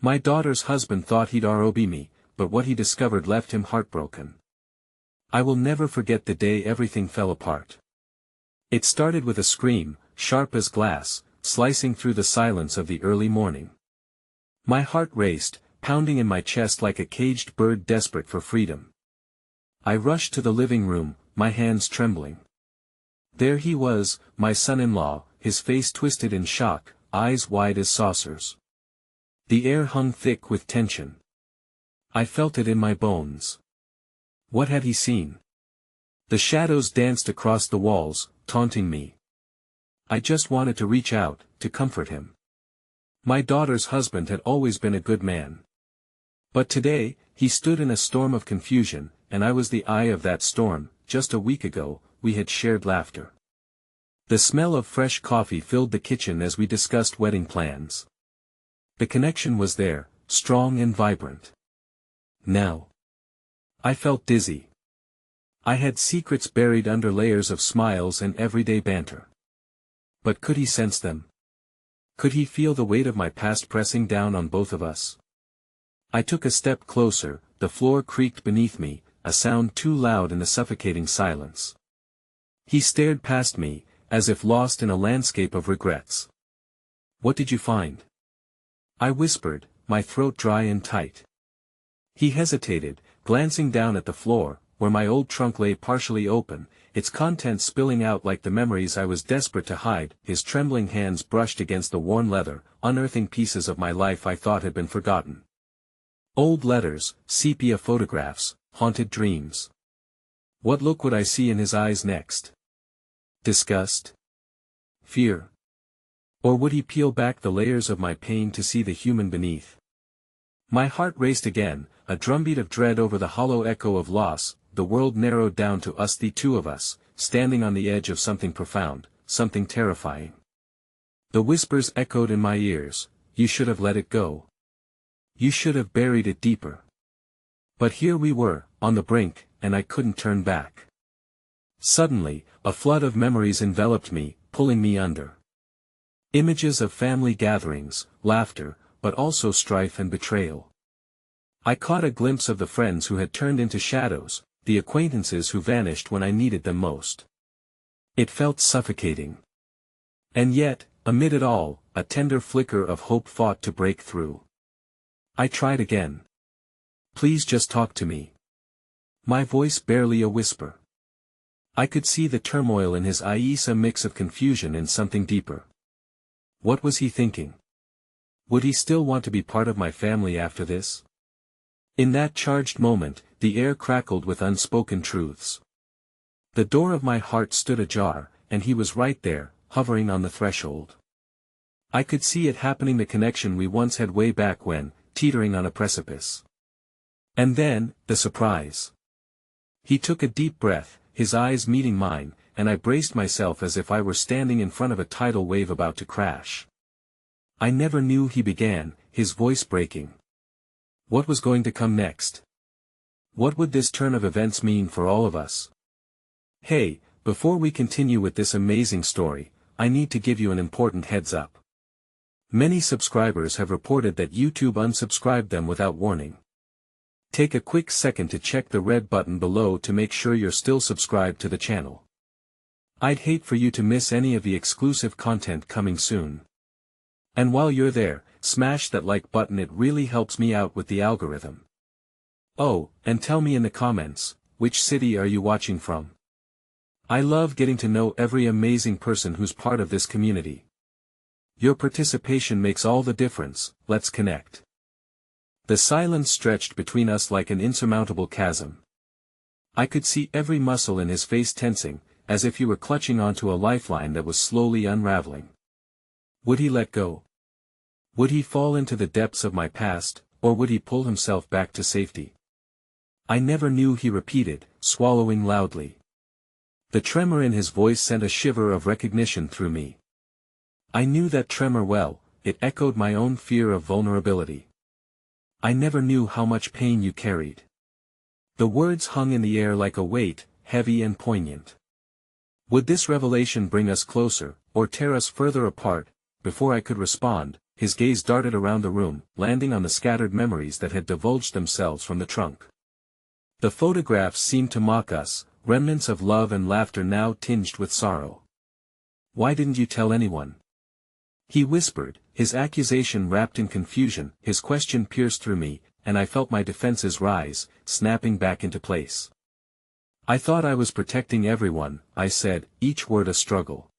My daughter's husband thought he'd rob me, but what he discovered left him heartbroken. I will never forget the day everything fell apart. It started with a scream, sharp as glass, slicing through the silence of the early morning. My heart raced, pounding in my chest like a caged bird desperate for freedom. I rushed to the living room, my hands trembling. There he was, my son-in-law, his face twisted in shock, eyes wide as saucers. The air hung thick with tension. I felt it in my bones. What had he seen? The shadows danced across the walls, taunting me. I just wanted to reach out, to comfort him. My daughter's husband had always been a good man. But today, he stood in a storm of confusion, and I was the eye of that storm. Just a week ago, we had shared laughter. The smell of fresh coffee filled the kitchen as we discussed wedding plans. The connection was there, strong and vibrant. Now, I felt dizzy. I had secrets buried under layers of smiles and everyday banter. But could he sense them? Could he feel the weight of my past pressing down on both of us? I took a step closer, the floor creaked beneath me, a sound too loud in the suffocating silence. He stared past me, as if lost in a landscape of regrets. What did you find? I whispered, my throat dry and tight. He hesitated, glancing down at the floor, where my old trunk lay partially open, its contents spilling out like the memories I was desperate to hide. His trembling hands brushed against the worn leather, unearthing pieces of my life I thought had been forgotten. Old letters, sepia photographs, haunted dreams. What look would I see in his eyes next? Disgust? Fear? Or would he peel back the layers of my pain to see the human beneath? My heart raced again, a drumbeat of dread over the hollow echo of loss. The world narrowed down to us, the two of us, standing on the edge of something profound, something terrifying. The whispers echoed in my ears, you should have let it go. You should have buried it deeper. But here we were, on the brink, and I couldn't turn back. Suddenly, a flood of memories enveloped me, pulling me under. Images of family gatherings, laughter, but also strife and betrayal. I caught a glimpse of the friends who had turned into shadows, the acquaintances who vanished when I needed them most. It felt suffocating. And yet, amid it all, a tender flicker of hope fought to break through. I tried again. Please just talk to me. My voice barely a whisper. I could see the turmoil in his eyes, a mix of confusion and something deeper. What was he thinking? Would he still want to be part of my family after this? In that charged moment, the air crackled with unspoken truths. The door of my heart stood ajar, and he was right there, hovering on the threshold. I could see it happening, the connection we once had way back when, teetering on a precipice. And then, the surprise. He took a deep breath, his eyes meeting mine, and I braced myself as if I were standing in front of a tidal wave about to crash. I never knew, he began, his voice breaking. What was going to come next? What would this turn of events mean for all of us? Hey, before we continue with this amazing story, I need to give you an important heads up. Many subscribers have reported that YouTube unsubscribed them without warning. Take a quick second to check the red button below to make sure you're still subscribed to the channel. I'd hate for you to miss any of the exclusive content coming soon. And while you're there, smash that like button, it really helps me out with the algorithm. Oh, and tell me in the comments, which city are you watching from? I love getting to know every amazing person who's part of this community. Your participation makes all the difference. Let's connect. The silence stretched between us like an insurmountable chasm. I could see every muscle in his face tensing, as if he were clutching onto a lifeline that was slowly unraveling. Would he let go? Would he fall into the depths of my past, or would he pull himself back to safety? I never knew, he repeated, swallowing loudly. The tremor in his voice sent a shiver of recognition through me. I knew that tremor well, it echoed my own fear of vulnerability. I never knew how much pain you carried. The words hung in the air like a weight, heavy and poignant. Would this revelation bring us closer, or tear us further apart? Before I could respond, his gaze darted around the room, landing on the scattered memories that had divulged themselves from the trunk. The photographs seemed to mock us, remnants of love and laughter now tinged with sorrow. "Why didn't you tell anyone?" he whispered, his accusation wrapped in confusion. His question pierced through me, and I felt my defenses rise, snapping back into place. "I thought I was protecting everyone," I said, each word a struggle.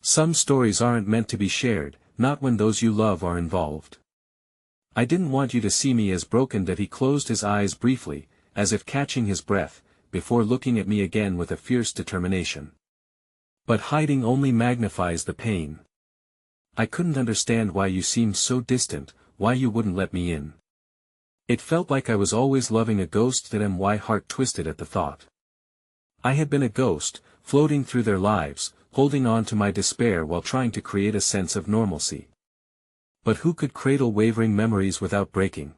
"Some stories aren't meant to be shared, not when those you love are involved. I didn't want you to see me as broken." That he closed his eyes briefly, as if catching his breath, before looking at me again with a fierce determination. "But hiding only magnifies the pain. I couldn't understand why you seemed so distant, why you wouldn't let me in. It felt like I was always loving a ghost." That my heart twisted at the thought. I had been a ghost, floating through their lives, holding on to my despair while trying to create a sense of normalcy. But who could cradle wavering memories without breaking?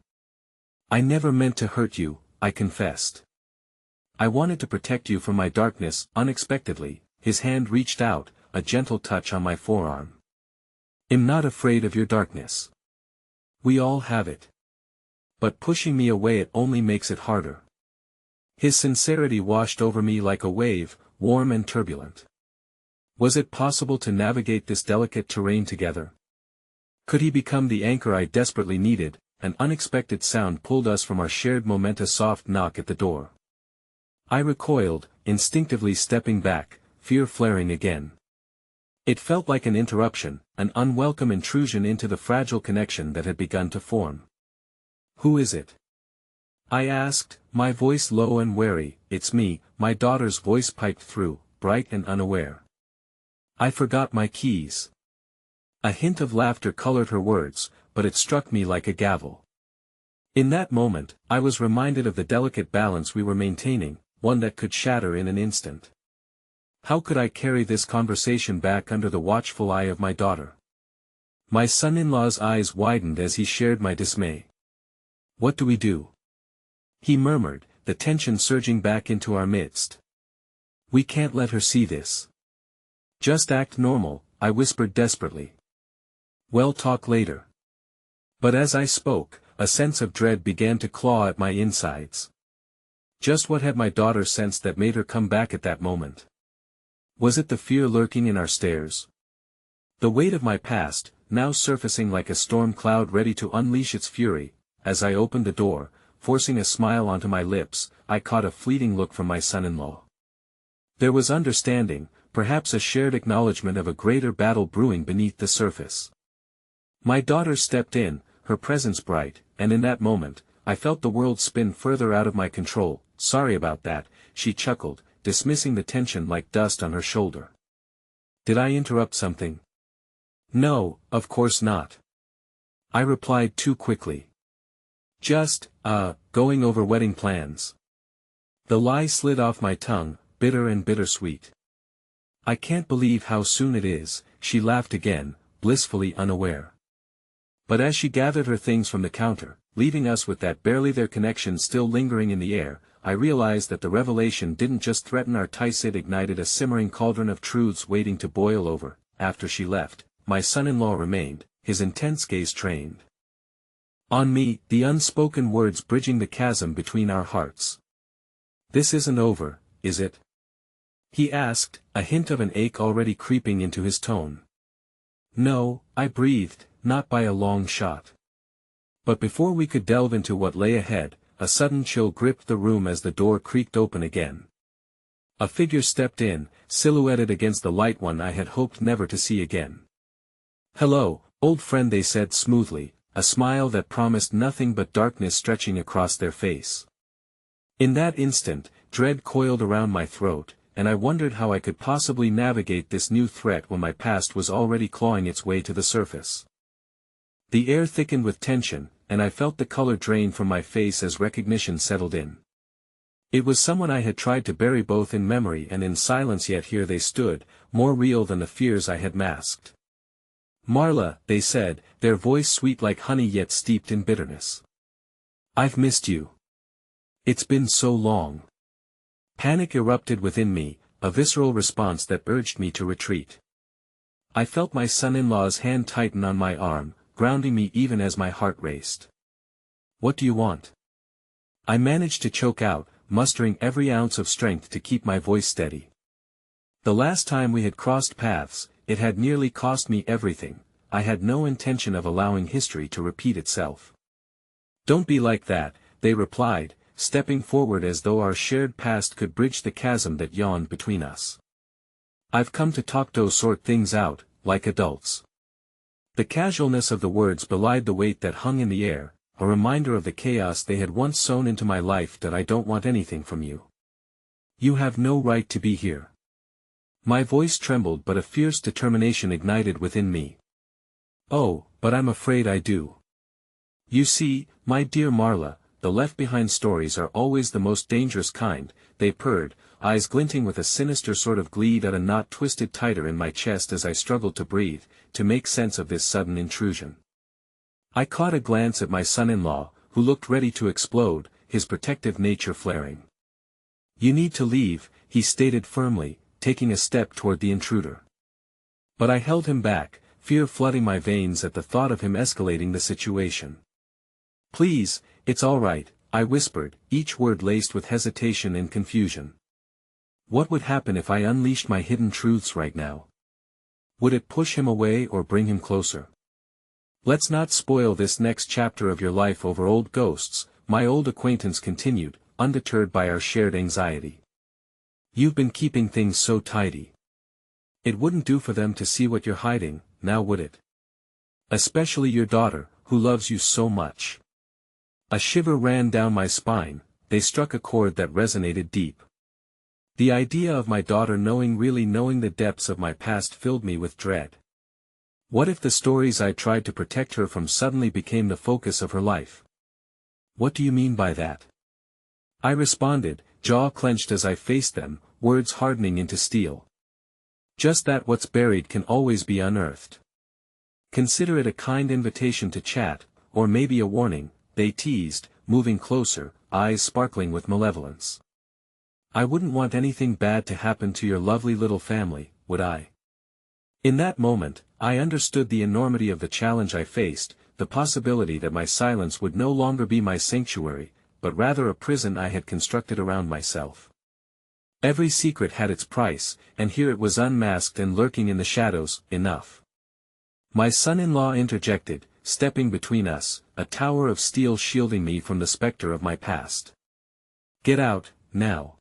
"I never meant to hurt you," I confessed. "I wanted to protect you from my darkness." Unexpectedly, his hand reached out, a gentle touch on my forearm. "I'm not afraid of your darkness. We all have it. But pushing me away, it only makes it harder." His sincerity washed over me like a wave, warm and turbulent. Was it possible to navigate this delicate terrain together? Could he become the anchor I desperately needed? An unexpected sound pulled us from our shared moment, a soft knock at the door. I recoiled, instinctively stepping back, fear flaring again. It felt like an interruption, an unwelcome intrusion into the fragile connection that had begun to form. "Who is it?" I asked, my voice low and wary. "It's me," my daughter's voice piped through, bright and unaware. "I forgot my keys." A hint of laughter colored her words, but it struck me like a gavel. In that moment, I was reminded of the delicate balance we were maintaining, one that could shatter in an instant. How could I carry this conversation back under the watchful eye of my daughter? My son-in-law's eyes widened as he shared my dismay. "What do we do?" he murmured, the tension surging back into our midst. "We can't let her see this." "Just act normal," I whispered desperately. "We'll talk later." But as I spoke, a sense of dread began to claw at my insides. Just what had my daughter sensed that made her come back at that moment? Was it the fear lurking in our stares? The weight of my past, now surfacing like a storm cloud ready to unleash its fury. As I opened the door, forcing a smile onto my lips, I caught a fleeting look from my son-in-law. There was understanding, perhaps a shared acknowledgement of a greater battle brewing beneath the surface. My daughter stepped in, her presence bright, and in that moment, I felt the world spin further out of my control. "Sorry about that," she chuckled, dismissing the tension like dust on her shoulder. "Did I interrupt something?" "No, of course not," I replied too quickly. "Just, going over wedding plans." The lie slid off my tongue, bitter and bittersweet. "I can't believe how soon it is," she laughed again, blissfully unaware. But as she gathered her things from the counter, leaving us with that barely there connection still lingering in the air, I realized that the revelation didn't just threaten our ties, it ignited a simmering cauldron of truths waiting to boil over. After she left, my son-in-law remained, his intense gaze trained on me, the unspoken words bridging the chasm between our hearts. "This isn't over, is it?" he asked, a hint of an ache already creeping into his tone. "No," I breathed, "not by a long shot." But before we could delve into what lay ahead, a sudden chill gripped the room as the door creaked open again. A figure stepped in, silhouetted against the light, one I had hoped never to see again. "Hello, old friend," they said smoothly, a smile that promised nothing but darkness stretching across their face. In that instant, dread coiled around my throat, and I wondered how I could possibly navigate this new threat when my past was already clawing its way to the surface. The air thickened with tension, and I felt the color drain from my face as recognition settled in. It was someone I had tried to bury both in memory and in silence, yet here they stood, more real than the fears I had masked. "Marla," they said, their voice sweet like honey yet steeped in bitterness. "I've missed you. It's been so long." Panic erupted within me, a visceral response that urged me to retreat. I felt my son-in-law's hand tighten on my arm, grounding me even as my heart raced. "What do you want?" I managed to choke out, mustering every ounce of strength to keep my voice steady. The last time we had crossed paths, it had nearly cost me everything. I had no intention of allowing history to repeat itself. "Don't be like that," they replied, stepping forward as though our shared past could bridge the chasm that yawned between us. "I've come to talk to sort things out, like adults." The casualness of the words belied the weight that hung in the air, a reminder of the chaos they had once sown into my life. "That I don't want anything from you. You have no right to be here." My voice trembled, but a fierce determination ignited within me. "Oh, but I'm afraid I do. You see, my dear Marla, the left-behind stories are always the most dangerous kind," they purred, eyes glinting with a sinister sort of glee. That a knot twisted tighter in my chest as I struggled to breathe, to make sense of this sudden intrusion. I caught a glance at my son-in-law, who looked ready to explode, his protective nature flaring. "You need to leave," he stated firmly, taking a step toward the intruder. But I held him back, fear flooding my veins at the thought of him escalating the situation. "Please, it's all right," I whispered, each word laced with hesitation and confusion. What would happen if I unleashed my hidden truths right now? Would it push him away or bring him closer? "Let's not spoil this next chapter of your life over old ghosts," my old acquaintance continued, undeterred by our shared anxiety. "You've been keeping things so tidy. It wouldn't do for them to see what you're hiding, now would it? Especially your daughter, who loves you so much." A shiver ran down my spine. They struck a chord that resonated deep. The idea of my daughter really knowing the depths of my past filled me with dread. What if the stories I tried to protect her from suddenly became the focus of her life? "What do you mean by that?" I responded, jaw clenched as I faced them, words hardening into steel. "Just that what's buried can always be unearthed. Consider it a kind invitation to chat, or maybe a warning," they teased, moving closer, eyes sparkling with malevolence. "I wouldn't want anything bad to happen to your lovely little family, would I?" In that moment, I understood the enormity of the challenge I faced, the possibility that my silence would no longer be my sanctuary, but rather a prison I had constructed around myself. Every secret had its price, and here it was unmasked and lurking in the shadows. "Enough." My son-in-law interjected, stepping between us, a tower of steel shielding me from the specter of my past. "Get out, now.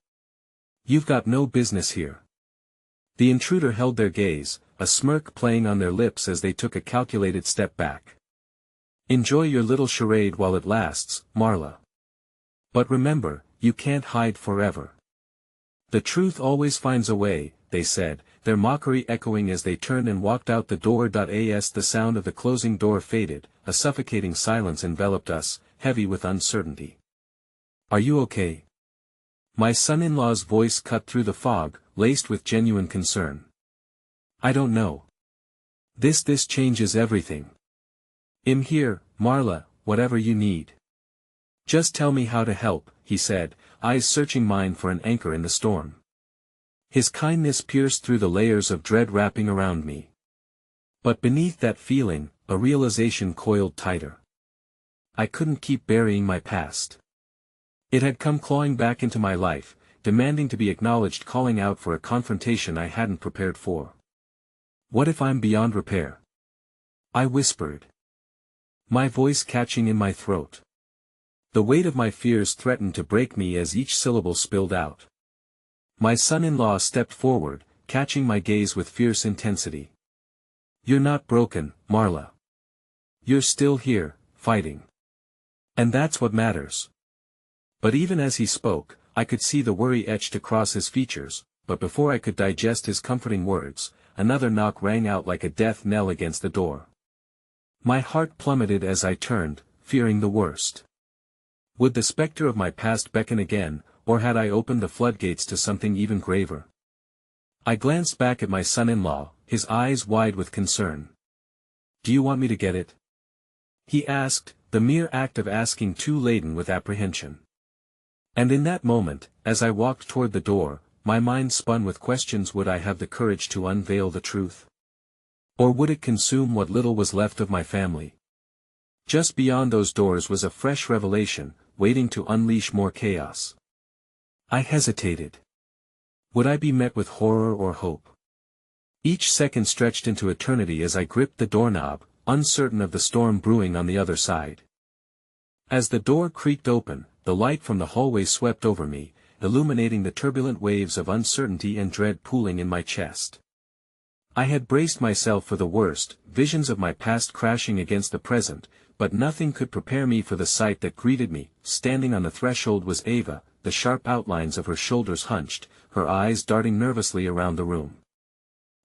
You've got no business here." The intruder held their gaze, a smirk playing on their lips as they took a calculated step back. "Enjoy your little charade while it lasts, Marla. But remember, you can't hide forever. The truth always finds a way," they said, their mockery echoing as they turned and walked out the door. As the sound of the closing door faded, a suffocating silence enveloped us, heavy with uncertainty. "Are you okay?" My son-in-law's voice cut through the fog, laced with genuine concern. "I don't know. This changes everything. I'm here, Marla, whatever you need. Just tell me how to help," he said, eyes searching mine for an anchor in the storm. His kindness pierced through the layers of dread wrapping around me. But beneath that feeling, a realization coiled tighter. I couldn't keep burying my past. It had come clawing back into my life, demanding to be acknowledged, calling out for a confrontation I hadn't prepared for. "What if I'm beyond repair?" I whispered, my voice catching in my throat. The weight of my fears threatened to break me as each syllable spilled out. My son-in-law stepped forward, catching my gaze with fierce intensity. "You're not broken, Marla. You're still here, fighting. And that's what matters." But even as he spoke, I could see the worry etched across his features, but before I could digest his comforting words, another knock rang out like a death knell against the door. My heart plummeted as I turned, fearing the worst. Would the specter of my past beckon again, or had I opened the floodgates to something even graver? I glanced back at my son-in-law, his eyes wide with concern. "Do you want me to get it?" he asked, the mere act of asking too laden with apprehension. And in that moment, as I walked toward the door, my mind spun with questions. Would I have the courage to unveil the truth? Or would it consume what little was left of my family? Just beyond those doors was a fresh revelation, waiting to unleash more chaos. I hesitated. Would I be met with horror or hope? Each second stretched into eternity as I gripped the doorknob, uncertain of the storm brewing on the other side. As the door creaked open, the light from the hallway swept over me, illuminating the turbulent waves of uncertainty and dread pooling in my chest. I had braced myself for the worst, visions of my past crashing against the present, but nothing could prepare me for the sight that greeted me. Standing on the threshold was Ava, the sharp outlines of her shoulders hunched, her eyes darting nervously around the room.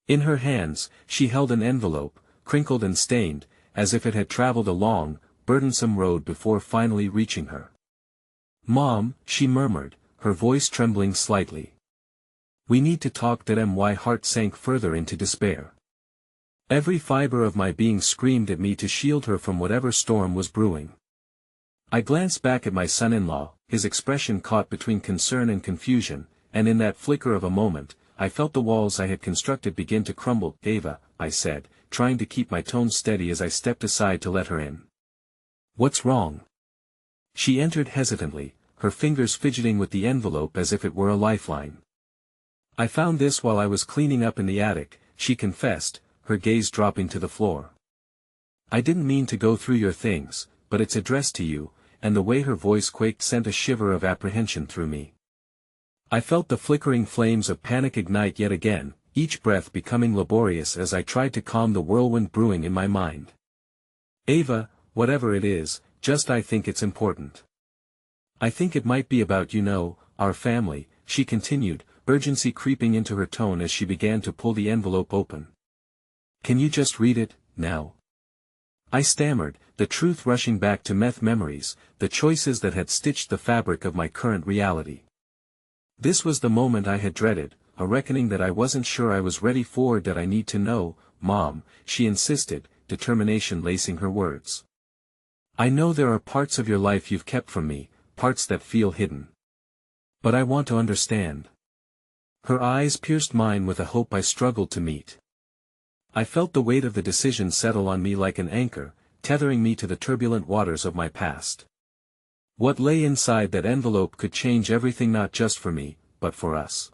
In her hands, she held an envelope, crinkled and stained, as if it had traveled a long, burdensome road before finally reaching her. "Mom," she murmured, her voice trembling slightly. "We need to talk." My heart sank further into despair. Every fiber of my being screamed at me to shield her from whatever storm was brewing. I glanced back at my son-in-law, his expression caught between concern and confusion, and in that flicker of a moment, I felt the walls I had constructed begin to crumble. "Ava," I said, trying to keep my tone steady as I stepped aside to let her in. "What's wrong?" She entered hesitantly, her fingers fidgeting with the envelope as if it were a lifeline. "I found this while I was cleaning up in the attic," she confessed, her gaze dropping to the floor. "I didn't mean to go through your things, but it's addressed to you," and the way her voice quaked sent a shiver of apprehension through me. I felt the flickering flames of panic ignite yet again, each breath becoming laborious as I tried to calm the whirlwind brewing in my mind. "Ava, whatever it is, I think it's important. I think it might be about our family," she continued, urgency creeping into her tone as she began to pull the envelope open. "Can you just read it, now?" I stammered, the truth rushing back to memories, the choices that had stitched the fabric of my current reality. This was the moment I had dreaded, a reckoning that I wasn't sure I was ready for. "Did I need to know, Mom?" she insisted, determination lacing her words. "I know there are parts of your life you've kept from me, parts that feel hidden. But I want to understand." Her eyes pierced mine with a hope I struggled to meet. I felt the weight of the decision settle on me like an anchor, tethering me to the turbulent waters of my past. What lay inside that envelope could change everything, not just for me, but for us.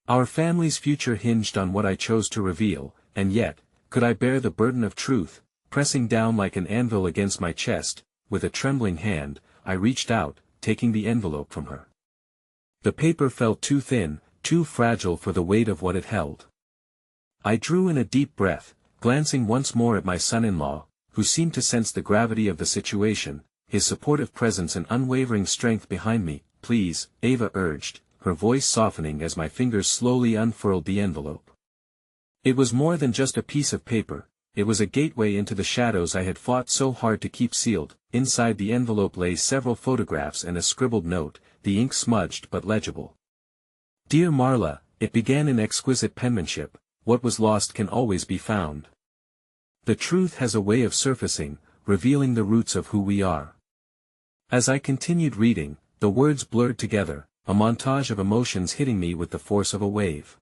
Our family's future hinged on what I chose to reveal, and yet, could I bear the burden of truth? Pressing down like an anvil against my chest, with a trembling hand, I reached out, taking the envelope from her. The paper felt too thin, too fragile for the weight of what it held. I drew in a deep breath, glancing once more at my son-in-law, who seemed to sense the gravity of the situation, his supportive presence and unwavering strength behind me. "Please," Ava urged, her voice softening as my fingers slowly unfurled the envelope. It was more than just a piece of paper, it was a gateway into the shadows I had fought so hard to keep sealed. Inside the envelope lay several photographs and a scribbled note, the ink smudged but legible. "Dear Marla," it began in exquisite penmanship, "what was lost can always be found. The truth has a way of surfacing, revealing the roots of who we are." As I continued reading, the words blurred together, a montage of emotions hitting me with the force of a wave.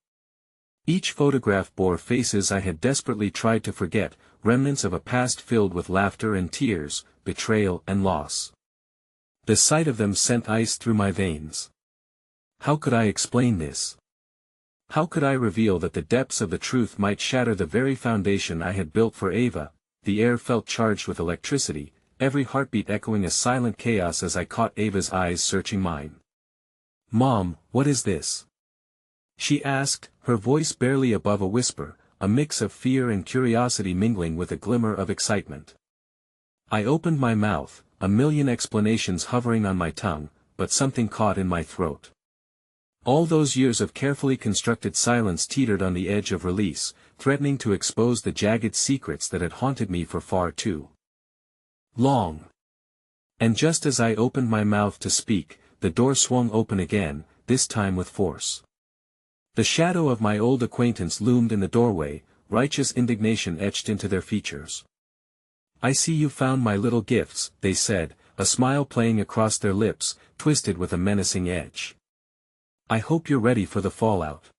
Each photograph bore faces I had desperately tried to forget, remnants of a past filled with laughter and tears, betrayal and loss. The sight of them sent ice through my veins. How could I explain this? How could I reveal that the depths of the truth might shatter the very foundation I had built for Ava? The air felt charged with electricity, every heartbeat echoing a silent chaos as I caught Ava's eyes searching mine. "Mom, what is this?" she asked, her voice barely above a whisper, a mix of fear and curiosity mingling with a glimmer of excitement. I opened my mouth, a million explanations hovering on my tongue, but something caught in my throat. All those years of carefully constructed silence teetered on the edge of release, threatening to expose the jagged secrets that had haunted me for far too long. And just as I opened my mouth to speak, the door swung open again, this time with force. The shadow of my old acquaintance loomed in the doorway, righteous indignation etched into their features. "I see you found my little gifts," they said, a smile playing across their lips, twisted with a menacing edge. "I hope you're ready for the fallout."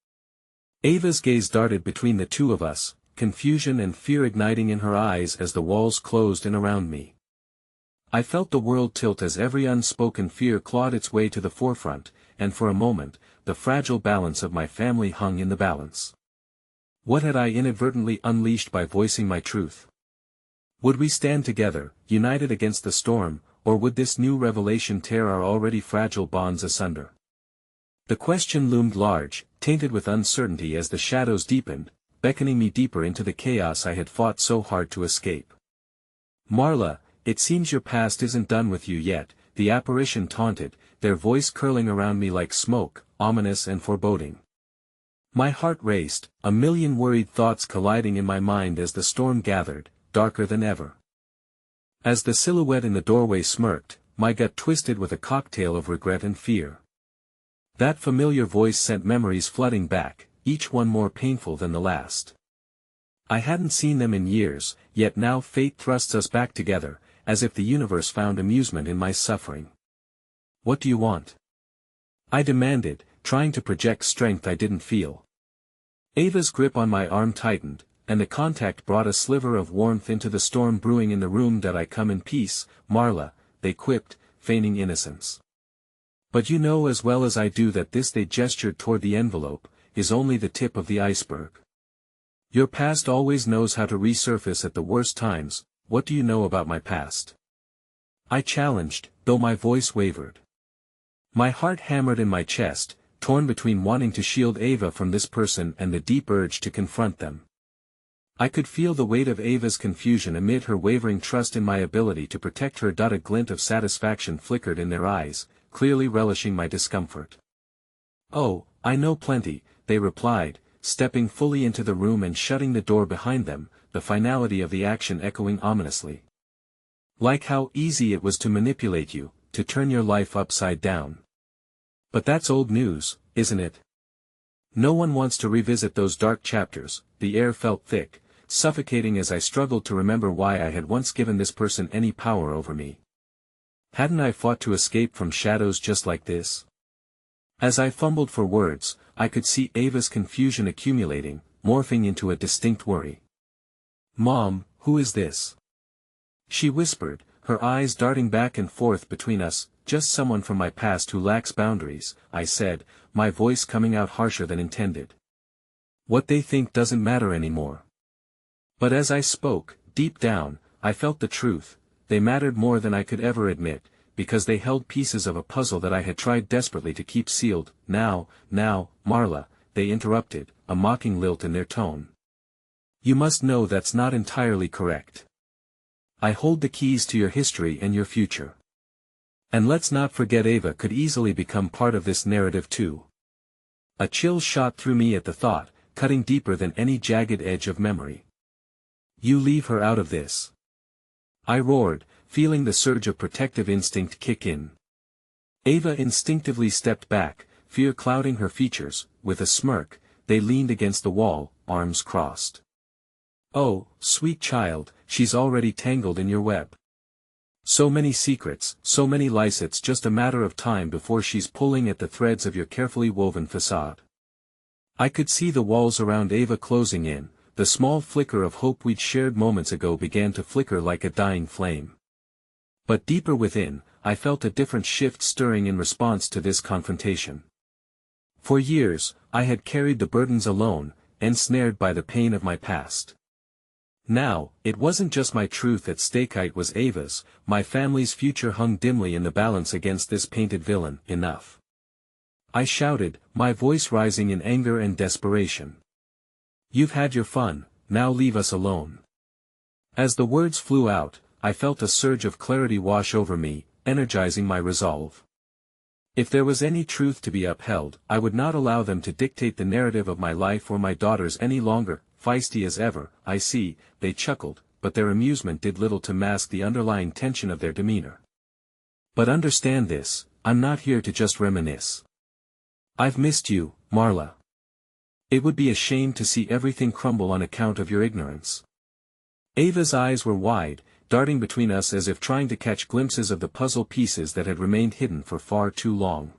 Ava's gaze darted between the two of us, confusion and fear igniting in her eyes as the walls closed in around me. I felt the world tilt as every unspoken fear clawed its way to the forefront, and for a moment, the fragile balance of my family hung in the balance. What had I inadvertently unleashed by voicing my truth? Would we stand together, united against the storm, or would this new revelation tear our already fragile bonds asunder? The question loomed large, tainted with uncertainty as the shadows deepened, beckoning me deeper into the chaos I had fought so hard to escape. "Marla, it seems your past isn't done with you yet," the apparition taunted, their voice curling around me like smoke, ominous and foreboding. My heart raced, a million worried thoughts colliding in my mind as the storm gathered, darker than ever. As the silhouette in the doorway smirked, my gut twisted with a cocktail of regret and fear. That familiar voice sent memories flooding back, each one more painful than the last. I hadn't seen them in years, yet now fate thrusts us back together, as if the universe found amusement in my suffering. "What do you want?" I demanded, trying to project strength I didn't feel. Ava's grip on my arm tightened, and the contact brought a sliver of warmth into the storm brewing in the room. "That I come in peace, Marla," they quipped, feigning innocence. "But you know as well as I do that this," they gestured toward the envelope, "is only the tip of the iceberg. Your past always knows how to resurface at the worst times. What do you know about my past?" I challenged, though my voice wavered. My heart hammered in my chest, torn between wanting to shield Ava from this person and the deep urge to confront them. I could feel the weight of Ava's confusion amid her wavering trust in my ability to protect her. A glint of satisfaction flickered in their eyes, clearly relishing my discomfort. "Oh, I know plenty," they replied, stepping fully into the room and shutting the door behind them, the finality of the action echoing ominously. "Like how easy it was to manipulate you, to turn your life upside down. But that's old news, isn't it? No one wants to revisit those dark chapters." The air felt thick, suffocating as I struggled to remember why I had once given this person any power over me. Hadn't I fought to escape from shadows just like this? As I fumbled for words, I could see Ava's confusion accumulating, morphing into a distinct worry. "Mom, who is this?" she whispered, her eyes darting back and forth between us. "Just someone from my past who lacks boundaries," I said, my voice coming out harsher than intended. "What they think doesn't matter anymore." But as I spoke, deep down, I felt the truth. They mattered more than I could ever admit, because they held pieces of a puzzle that I had tried desperately to keep sealed. Now, Marla," they interrupted, a mocking lilt in their tone. "You must know that's not entirely correct. I hold the keys to your history and your future. And let's not forget Ava could easily become part of this narrative too." A chill shot through me at the thought, cutting deeper than any jagged edge of memory. "You leave her out of this," I roared, feeling the surge of protective instinct kick in. Ava instinctively stepped back, fear clouding her features. With a smirk, they leaned against the wall, arms crossed. "Oh, sweet child, she's already tangled in your web. So many secrets, so many lies. It's just a matter of time before she's pulling at the threads of your carefully woven facade." I could see the walls around Ava closing in. The small flicker of hope we'd shared moments ago began to flicker like a dying flame. But deeper within, I felt a different shift stirring in response to this confrontation. For years, I had carried the burdens alone, ensnared by the pain of my past. Now, it wasn't just my truth at stake, it was Ava's. My family's future hung dimly in the balance against this painted villain. "Enough!" I shouted, my voice rising in anger and desperation. "You've had your fun, now leave us alone." As the words flew out, I felt a surge of clarity wash over me, energizing my resolve. If there was any truth to be upheld, I would not allow them to dictate the narrative of my life or my daughter's any longer. "Feisty as ever, I see," they chuckled, but their amusement did little to mask the underlying tension of their demeanor. "But understand this, I'm not here to just reminisce. I've missed you, Marla. It would be a shame to see everything crumble on account of your ignorance." Ava's eyes were wide, darting between us as if trying to catch glimpses of the puzzle pieces that had remained hidden for far too long.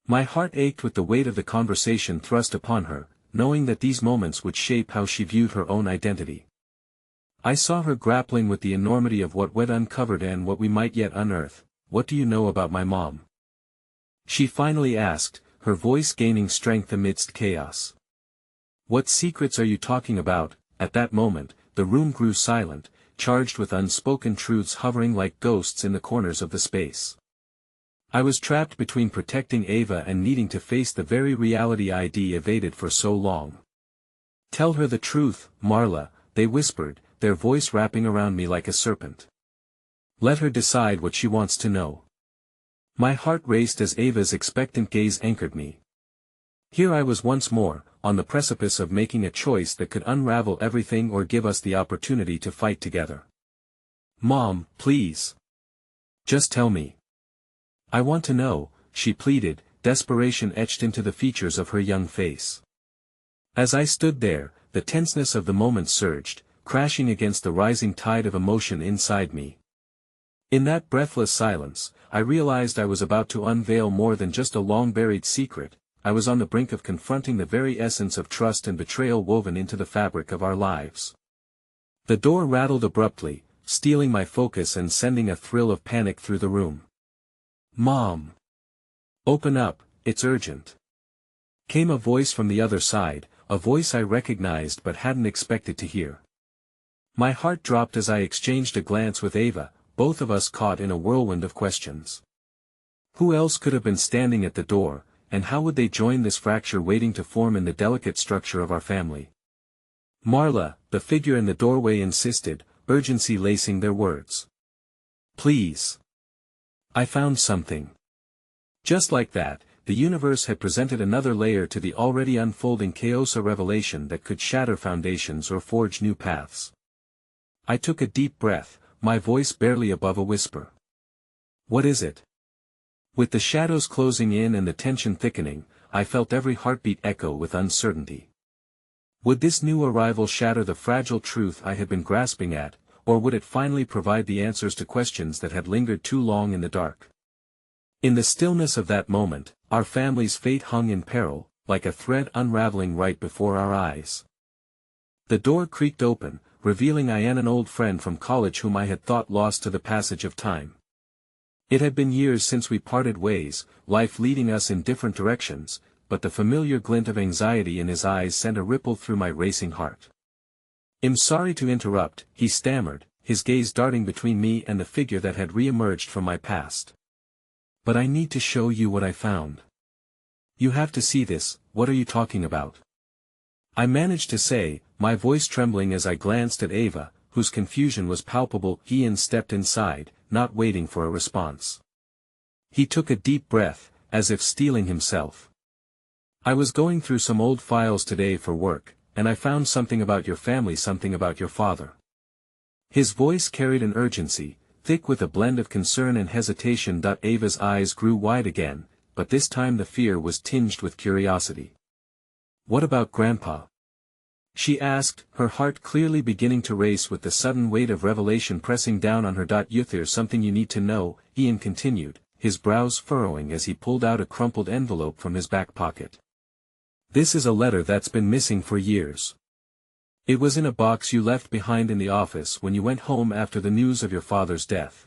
My heart ached with the weight of the conversation thrust upon her, knowing that these moments would shape how she viewed her own identity. I saw her grappling with the enormity of what went uncovered and what we might yet unearth. What do you know about my mom? She finally asked, her voice gaining strength amidst chaos. What secrets are you talking about? At that moment, the room grew silent, charged with unspoken truths hovering like ghosts in the corners of the space. I was trapped between protecting Ava and needing to face the very reality I'd evaded for so long. Tell her the truth, Marla, they whispered, their voice wrapping around me like a serpent. Let her decide what she wants to know. My heart raced as Ava's expectant gaze anchored me. Here I was once more, on the precipice of making a choice that could unravel everything or give us the opportunity to fight together. Mom, please. Just tell me. I want to know, she pleaded, desperation etched into the features of her young face. As I stood there, the tenseness of the moment surged, crashing against the rising tide of emotion inside me. In that breathless silence, I realized I was about to unveil more than just a long-buried secret. I was on the brink of confronting the very essence of trust and betrayal woven into the fabric of our lives. The door rattled abruptly, stealing my focus and sending a thrill of panic through the room. Mom! Open up, it's urgent. Came a voice from the other side, a voice I recognized but hadn't expected to hear. My heart dropped as I exchanged a glance with Ava, both of us caught in a whirlwind of questions. Who else could have been standing at the door, and how would they join this fracture waiting to form in the delicate structure of our family? Marla, the figure in the doorway insisted, urgency lacing their words. Please. I found something. Just like that, the universe had presented another layer to the already unfolding chaos, a revelation that could shatter foundations or forge new paths. I took a deep breath, my voice barely above a whisper. What is it? With the shadows closing in and the tension thickening, I felt every heartbeat echo with uncertainty. Would this new arrival shatter the fragile truth I had been grasping at, or would it finally provide the answers to questions that had lingered too long in the dark? In the stillness of that moment, our family's fate hung in peril, like a thread unraveling right before our eyes. The door creaked open, revealing Ian, an old friend from college whom I had thought lost to the passage of time. It had been years since we parted ways, life leading us in different directions, but the familiar glint of anxiety in his eyes sent a ripple through my racing heart. I'm sorry to interrupt, he stammered, his gaze darting between me and the figure that had re-emerged from my past. But I need to show you what I found. You have to see this. What are you talking about? I managed to say, my voice trembling as I glanced at Ava, whose confusion was palpable. Ian stepped inside, not waiting for a response. He took a deep breath, as if steeling himself. I was going through some old files today for work, and I found something about your family, something about your father. His voice carried an urgency, thick with a blend of concern and hesitation. Ava's eyes grew wide again, but this time the fear was tinged with curiosity. What about Grandpa? She asked, her heart clearly beginning to race with the sudden weight of revelation pressing down on her. There's something you need to know, Ian continued, his brows furrowing as he pulled out a crumpled envelope from his back pocket. This is a letter that's been missing for years. It was in a box you left behind in the office when you went home after the news of your father's death.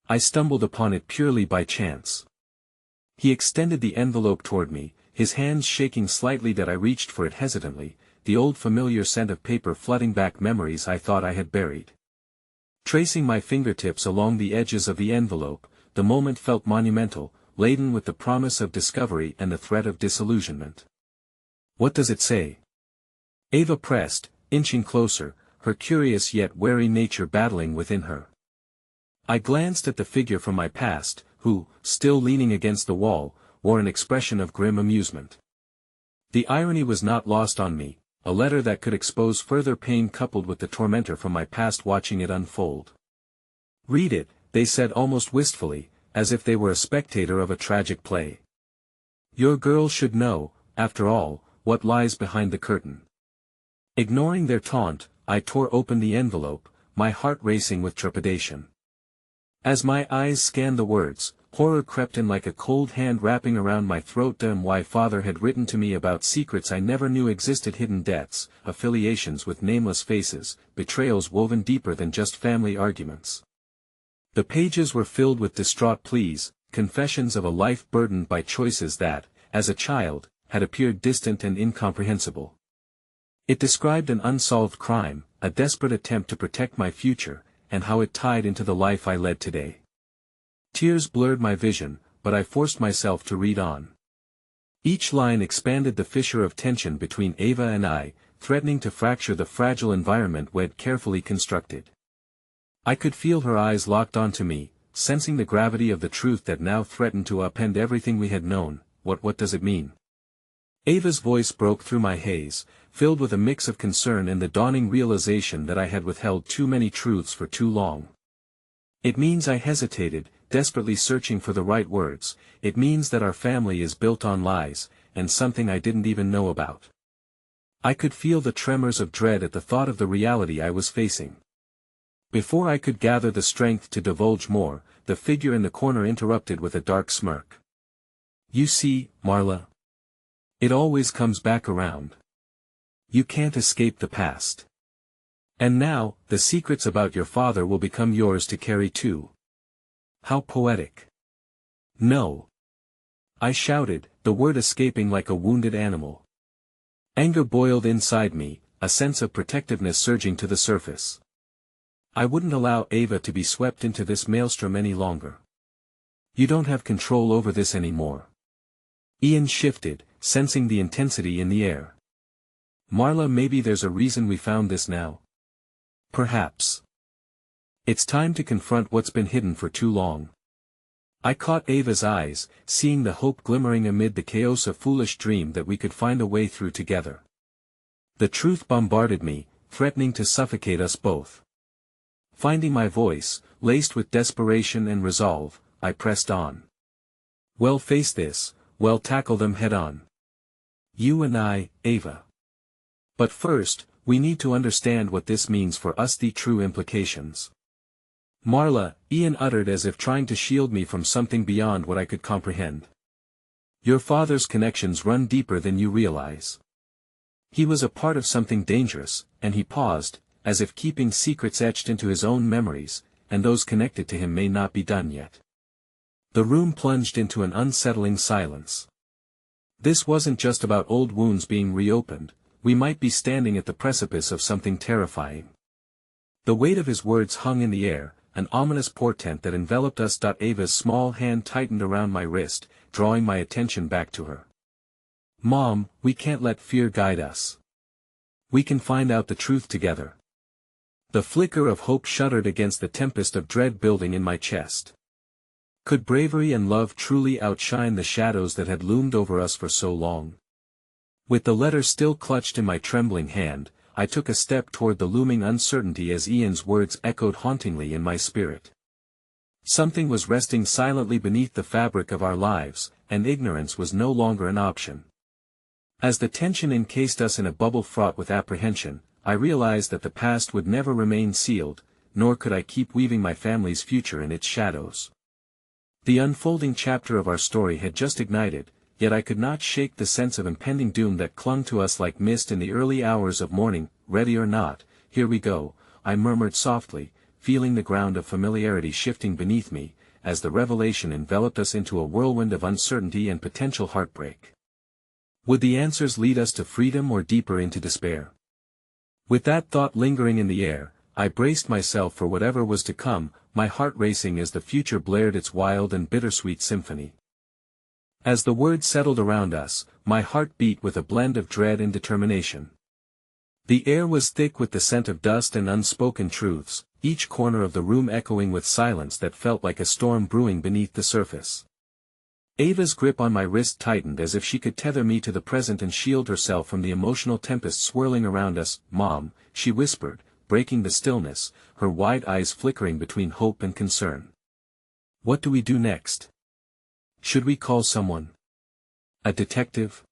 I stumbled upon it purely by chance. He extended the envelope toward me, his hands shaking slightly. I reached for it hesitantly, the old familiar scent of paper flooding back memories I thought I had buried. Tracing my fingertips along the edges of the envelope, the moment felt monumental, laden with the promise of discovery and the threat of disillusionment. What does it say? Ava pressed, inching closer, her curious yet wary nature battling within her. I glanced at the figure from my past, who, still leaning against the wall, wore an expression of grim amusement. The irony was not lost on me, a letter that could expose further pain coupled with the tormentor from my past watching it unfold. Read it, they said almost wistfully, as if they were a spectator of a tragic play. Your girl should know, after all, what lies behind the curtain. Ignoring their taunt, I tore open the envelope, my heart racing with trepidation. As my eyes scanned the words, horror crept in like a cold hand wrapping around my throat. Damn, why father had written to me about secrets I never knew existed, hidden debts, affiliations with nameless faces, betrayals woven deeper than just family arguments. The pages were filled with distraught pleas, confessions of a life burdened by choices that, as a child, had appeared distant and incomprehensible. It described an unsolved crime, a desperate attempt to protect my future, and how it tied into the life I led today. Tears blurred my vision, but I forced myself to read on. Each line expanded the fissure of tension between Ava and I, threatening to fracture the fragile environment we'd carefully constructed. I could feel her eyes locked onto me, sensing the gravity of the truth that now threatened to upend everything we had known. What does it mean? Ava's voice broke through my haze, filled with a mix of concern and the dawning realization that I had withheld too many truths for too long. It means, I hesitated, desperately searching for the right words. It means that our family is built on lies, and something I didn't even know about. I could feel the tremors of dread at the thought of the reality I was facing. Before I could gather the strength to divulge more, the figure in the corner interrupted with a dark smirk. You see, Marla. It always comes back around. You can't escape the past. And now, the secrets about your father will become yours to carry too. How poetic. No. I shouted, the word escaping like a wounded animal. Anger boiled inside me, a sense of protectiveness surging to the surface. I wouldn't allow Ava to be swept into this maelstrom any longer. You don't have control over this anymore. Ian shifted, sensing the intensity in the air. Marla, maybe there's a reason we found this now. Perhaps. It's time to confront what's been hidden for too long. I caught Ava's eyes, seeing the hope glimmering amid the chaos, a foolish dream that we could find a way through together. The truth bombarded me, threatening to suffocate us both. Finding my voice, laced with desperation and resolve, I pressed on. We'll face this, we'll tackle them head-on. You and I, Ava. But first, we need to understand what this means for us, the true implications. Marla, Ian uttered as if trying to shield me from something beyond what I could comprehend. Your father's connections run deeper than you realize. He was a part of something dangerous, and he paused, as if keeping secrets etched into his own memories, and those connected to him may not be done yet. The room plunged into an unsettling silence. This wasn't just about old wounds being reopened, we might be standing at the precipice of something terrifying. The weight of his words hung in the air, an ominous portent that enveloped us. Ava's small hand tightened around my wrist, drawing my attention back to her. Mom, we can't let fear guide us. We can find out the truth together. The flicker of hope shuddered against the tempest of dread building in my chest. Could bravery and love truly outshine the shadows that had loomed over us for so long? With the letter still clutched in my trembling hand, I took a step toward the looming uncertainty as Ian's words echoed hauntingly in my spirit. Something was resting silently beneath the fabric of our lives, and ignorance was no longer an option. As the tension encased us in a bubble fraught with apprehension, I realized that the past would never remain sealed, nor could I keep weaving my family's future in its shadows. The unfolding chapter of our story had just ignited, yet I could not shake the sense of impending doom that clung to us like mist in the early hours of morning. Ready or not, here we go, I murmured softly, feeling the ground of familiarity shifting beneath me, as the revelation enveloped us into a whirlwind of uncertainty and potential heartbreak. Would the answers lead us to freedom or deeper into despair? With that thought lingering in the air, I braced myself for whatever was to come, my heart racing as the future blared its wild and bittersweet symphony. As the words settled around us, my heart beat with a blend of dread and determination. The air was thick with the scent of dust and unspoken truths, each corner of the room echoing with silence that felt like a storm brewing beneath the surface. Ava's grip on my wrist tightened as if she could tether me to the present and shield herself from the emotional tempest swirling around us. Mom, she whispered, breaking the stillness, her wide eyes flickering between hope and concern. What do we do next? Should we call someone? A detective?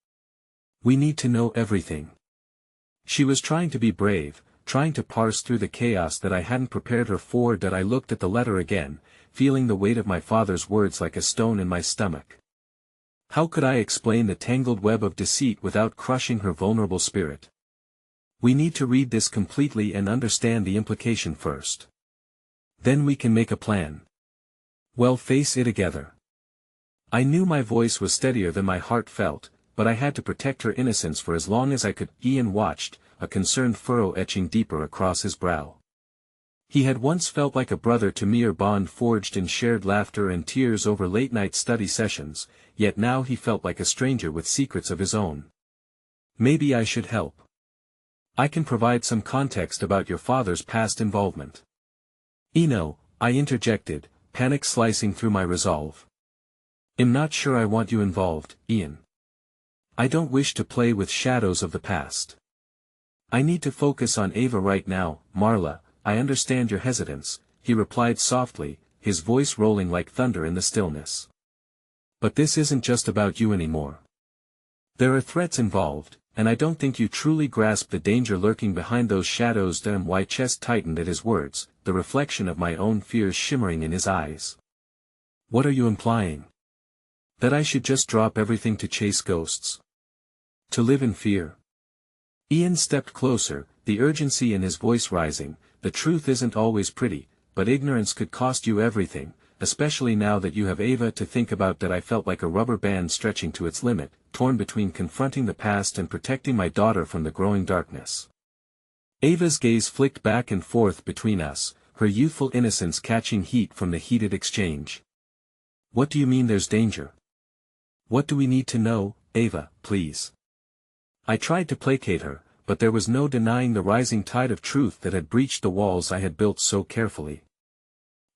We need to know everything. She was trying to be brave, trying to parse through the chaos that I hadn't prepared her for. I looked at the letter again, feeling the weight of my father's words like a stone in my stomach. How could I explain the tangled web of deceit without crushing her vulnerable spirit? We need to read this completely and understand the implication first. Then we can make a plan. Well, face it together. I knew my voice was steadier than my heart felt, but I had to protect her innocence for as long as I could. Ian watched, a concerned furrow etching deeper across his brow. He had once felt like a brother to me, a bond forged in shared laughter and tears over late-night study sessions, yet now he felt like a stranger with secrets of his own. Maybe I should help. I can provide some context about your father's past involvement. Eno, I interjected, panic slicing through my resolve. I'm not sure I want you involved, Ian. I don't wish to play with shadows of the past. I need to focus on Ava right now. Marla, I understand your hesitance, he replied softly, his voice rolling like thunder in the stillness. But this isn't just about you anymore. There are threats involved, and I don't think you truly grasp the danger lurking behind those shadows. My chest tightened at his words, the reflection of my own fears shimmering in his eyes. What are you implying? That I should just drop everything to chase ghosts? To live in fear? Ian stepped closer, the urgency in his voice rising. The truth isn't always pretty, but ignorance could cost you everything, especially now that you have Ava to think about. That I felt like a rubber band stretching to its limit, torn between confronting the past and protecting my daughter from the growing darkness. Ava's gaze flicked back and forth between us, her youthful innocence catching heat from the heated exchange. What do you mean there's danger? What do we need to know, Ava, please? I tried to placate her, but there was no denying the rising tide of truth that had breached the walls I had built so carefully.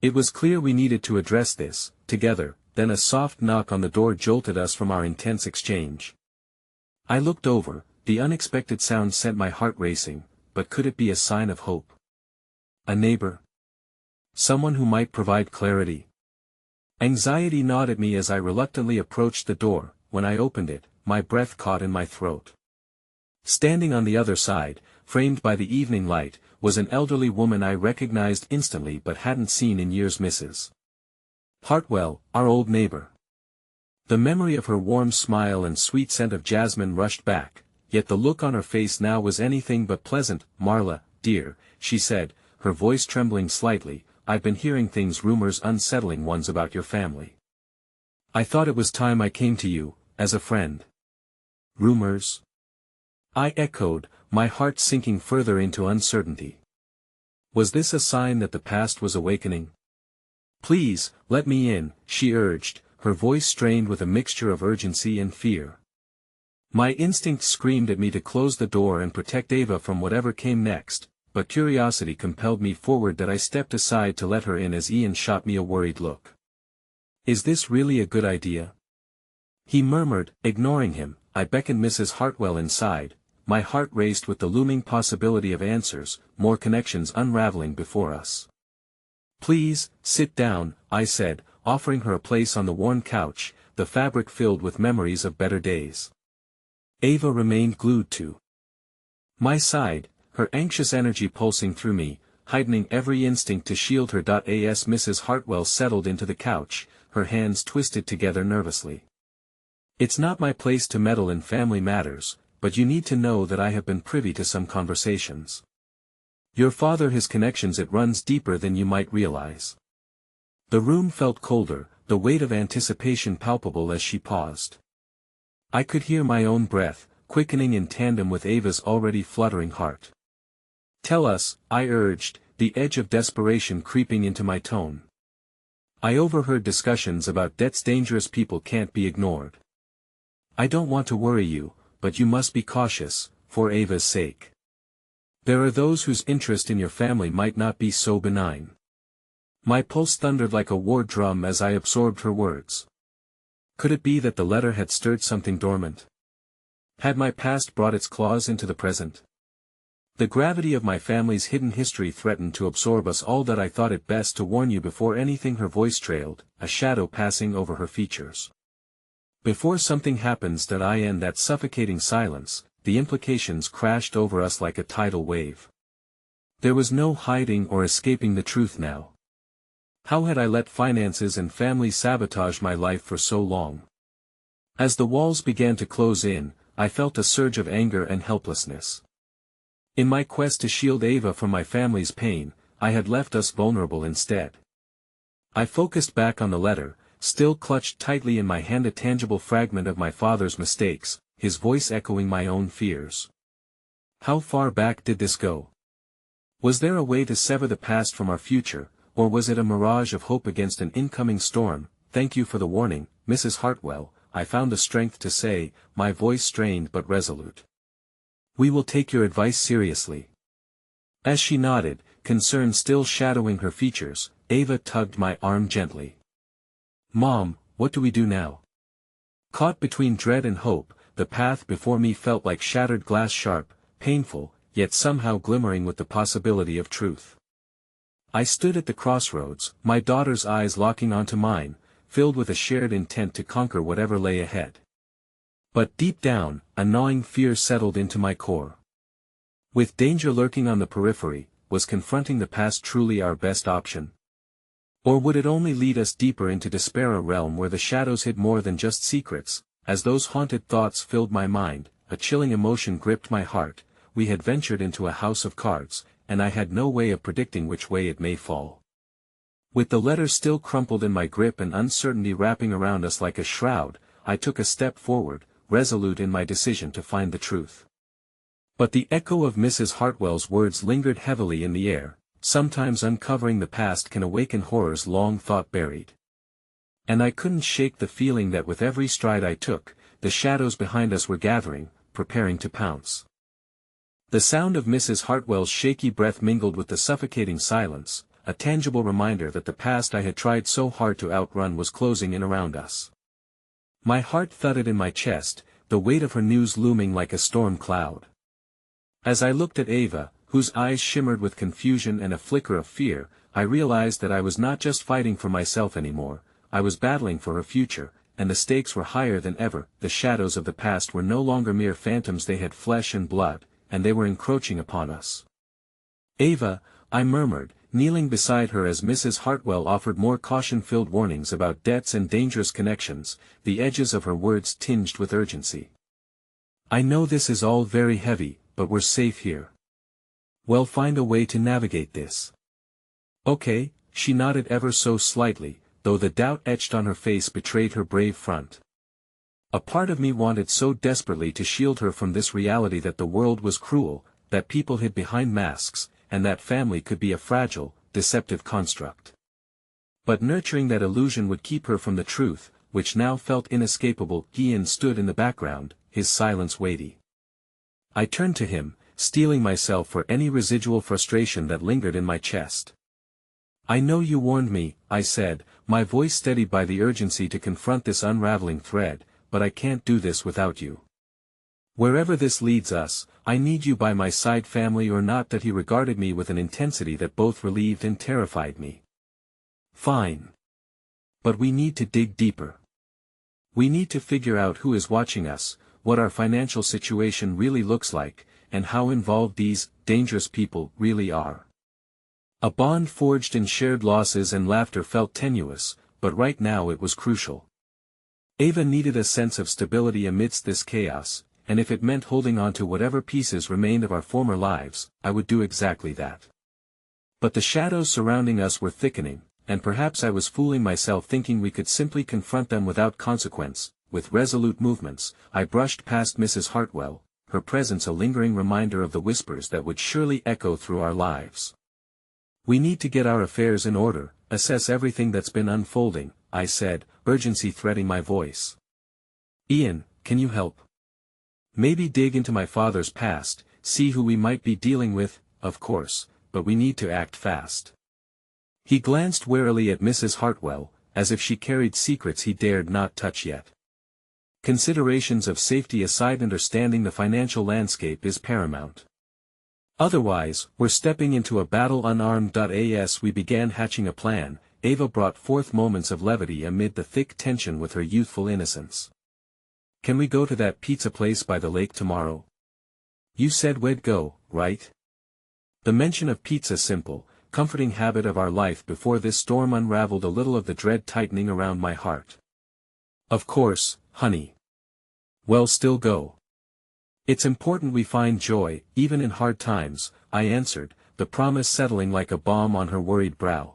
It was clear we needed to address this, together. Then a soft knock on the door jolted us from our intense exchange. I looked over, the unexpected sound sent my heart racing, but could it be a sign of hope? A neighbor? Someone who might provide clarity? Anxiety gnawed at me as I reluctantly approached the door. When I opened it, my breath caught in my throat. Standing on the other side, framed by the evening light, was an elderly woman I recognized instantly but hadn't seen in years. Mrs. Hartwell, our old neighbor. The memory of her warm smile and sweet scent of jasmine rushed back, yet the look on her face now was anything but pleasant. Marla, dear, she said, her voice trembling slightly, I've been hearing things, rumors, unsettling ones about your family. I thought it was time I came to you, as a friend. Rumors? I echoed, my heart sinking further into uncertainty. Was this a sign that the past was awakening? Please, let me in, she urged, her voice strained with a mixture of urgency and fear. My instinct screamed at me to close the door and protect Ava from whatever came next, but curiosity compelled me forward. That I stepped aside to let her in as Ian shot me a worried look. Is this really a good idea? He murmured, ignoring him. I beckoned Mrs. Hartwell inside. My heart raced with the looming possibility of answers, more connections unraveling before us. Please, sit down, I said, offering her a place on the worn couch, the fabric filled with memories of better days. Ava remained glued to my side, her anxious energy pulsing through me, heightening every instinct to shield her. As Mrs. Hartwell settled into the couch, her hands twisted together nervously. It's not my place to meddle in family matters, but you need to know that I have been privy to some conversations. Your father has connections. It runs deeper than you might realize. The room felt colder, the weight of anticipation palpable as she paused. I could hear my own breath, quickening in tandem with Ava's already fluttering heart. Tell us, I urged, the edge of desperation creeping into my tone. I overheard discussions about debts. Dangerous people can't be ignored. I don't want to worry you, but you must be cautious, for Ava's sake. There are those whose interest in your family might not be so benign. My pulse thundered like a war drum as I absorbed her words. Could it be that the letter had stirred something dormant? Had my past brought its claws into the present? The gravity of my family's hidden history threatened to absorb us all. That I thought it best to warn you before anything. Her voice trailed, a shadow passing over her features. Before something happens. That I end that suffocating silence, the implications crashed over us like a tidal wave. There was no hiding or escaping the truth now. How had I let finances and family sabotage my life for so long? As the walls began to close in, I felt a surge of anger and helplessness. In my quest to shield Ava from my family's pain, I had left us vulnerable instead. I focused back on the letter, still clutched tightly in my hand, a tangible fragment of my father's mistakes, his voice echoing my own fears. How far back did this go? Was there a way to sever the past from our future, or was it a mirage of hope against an incoming storm? Thank you for the warning, Mrs. Hartwell, I found the strength to say, my voice strained but resolute. We will take your advice seriously. As she nodded, concern still shadowing her features, Ava tugged my arm gently. Mom, what do we do now? Caught between dread and hope, the path before me felt like shattered glass, sharp, painful, yet somehow glimmering with the possibility of truth. I stood at the crossroads, my daughter's eyes locking onto mine, filled with a shared intent to conquer whatever lay ahead. But deep down, a gnawing fear settled into my core. With danger lurking on the periphery, was confronting the past truly our best option? Or would it only lead us deeper into despair, a realm where the shadows hid more than just secrets? As those haunted thoughts filled my mind, a chilling emotion gripped my heart. We had ventured into a house of cards, and I had no way of predicting which way it may fall. With the letter still crumpled in my grip and uncertainty wrapping around us like a shroud, I took a step forward, resolute in my decision to find the truth. But the echo of Mrs. Hartwell's words lingered heavily in the air. Sometimes uncovering the past can awaken horrors long thought buried. And I couldn't shake the feeling that with every stride I took, the shadows behind us were gathering, preparing to pounce. The sound of Mrs. Hartwell's shaky breath mingled with the suffocating silence, a tangible reminder that the past I had tried so hard to outrun was closing in around us. My heart thudded in my chest, the weight of her news looming like a storm cloud. As I looked at Ava, whose eyes shimmered with confusion and a flicker of fear, I realized that I was not just fighting for myself anymore, I was battling for her future, and the stakes were higher than ever. The shadows of the past were no longer mere phantoms, they had flesh and blood, and they were encroaching upon us. Ava, I murmured, kneeling beside her as Mrs. Hartwell offered more caution-filled warnings about debts and dangerous connections, the edges of her words tinged with urgency. I know this is all very heavy, but we're safe here. We'll find a way to navigate this. Okay, she nodded ever so slightly, though the doubt etched on her face betrayed her brave front. A part of me wanted so desperately to shield her from this reality that the world was cruel, that people hid behind masks, and that family could be a fragile, deceptive construct. But nurturing that illusion would keep her from the truth, which now felt inescapable. Ian stood in the background, his silence weighty. I turned to him, steeling myself for any residual frustration that lingered in my chest. I know you warned me, I said, my voice steadied by the urgency to confront this unraveling thread, but I can't do this without you. Wherever this leads us, I need you by my side, family or not. That he regarded me with an intensity that both relieved and terrified me. Fine. But we need to dig deeper. We need to figure out who is watching us, what our financial situation really looks like, and how involved these dangerous people really are. A bond forged in shared losses and laughter felt tenuous, but right now it was crucial. Ava needed a sense of stability amidst this chaos, and if it meant holding on to whatever pieces remained of our former lives, I would do exactly that. But the shadows surrounding us were thickening, and perhaps I was fooling myself thinking we could simply confront them without consequence. With resolute movements, I brushed past Mrs. Hartwell, her presence a lingering reminder of the whispers that would surely echo through our lives. We need to get our affairs in order, assess everything that's been unfolding, I said, urgency threading my voice. Ian, can you help? Maybe dig into my father's past, see who we might be dealing with. Of course, but we need to act fast. He glanced warily at Mrs. Hartwell, as if she carried secrets he dared not touch yet. Considerations of safety aside, understanding the financial landscape is paramount. Otherwise, we're stepping into a battle unarmed. As we began hatching a plan, Ava brought forth moments of levity amid the thick tension with her youthful innocence. Can we go to that pizza place by the lake tomorrow? You said we'd go, right? The mention of pizza, simple, comforting habit of our life before this storm unraveled a little of the dread tightening around my heart. Of course, honey. Well, still go. It's important we find joy, even in hard times, I answered, the promise settling like a balm on her worried brow.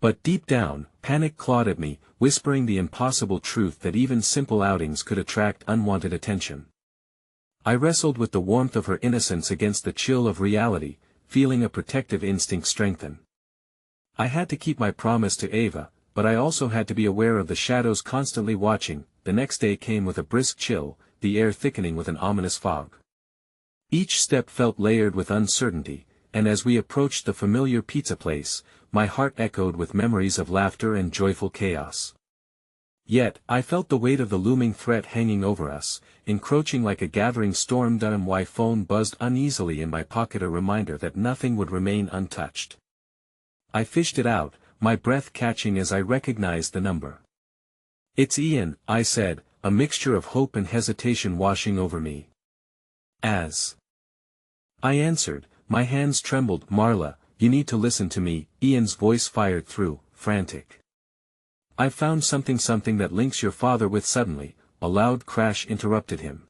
But deep down, panic clawed at me, whispering the impossible truth that even simple outings could attract unwanted attention. I wrestled with the warmth of her innocence against the chill of reality, feeling a protective instinct strengthen. I had to keep my promise to Ava, but I also had to be aware of the shadows constantly watching. The next day came with a brisk chill, the air thickening with an ominous fog. Each step felt layered with uncertainty, and as we approached the familiar pizza place, my heart echoed with memories of laughter and joyful chaos. Yet, I felt the weight of the looming threat hanging over us, encroaching like a gathering storm. My phone buzzed uneasily in my pocket, a reminder that nothing would remain untouched. I fished it out, my breath catching as I recognized the number. "It's Ian," I said, a mixture of hope and hesitation washing over me. "As I answered, my hands trembled. "Marla, you need to listen to me," Ian's voice fired through, frantic. "I've found something that links your father with." Suddenly, a loud crash interrupted him.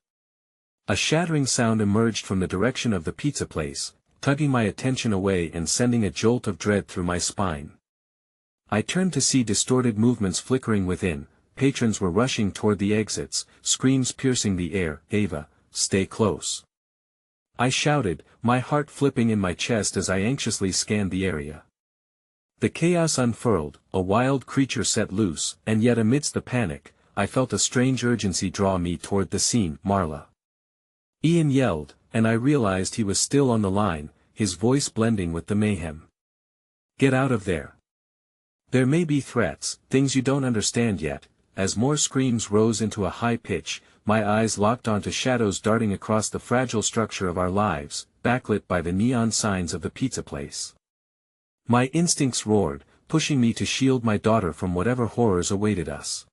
A shattering sound emerged from the direction of the pizza place, tugging my attention away and sending a jolt of dread through my spine. I turned to see distorted movements flickering within. Patrons were rushing toward the exits, screams piercing the air. "Ava, stay close!" I shouted, my heart flipping in my chest as I anxiously scanned the area. The chaos unfurled, a wild creature set loose, and yet amidst the panic, I felt a strange urgency draw me toward the scene. "Marla!" Ian yelled, and I realized he was still on the line, his voice blending with the mayhem. "Get out of there! There may be threats, things you don't understand yet." As more screams rose into a high pitch, my eyes locked onto shadows darting across the fragile structure of our lives, backlit by the neon signs of the pizza place. My instincts roared, pushing me to shield my daughter from whatever horrors awaited us.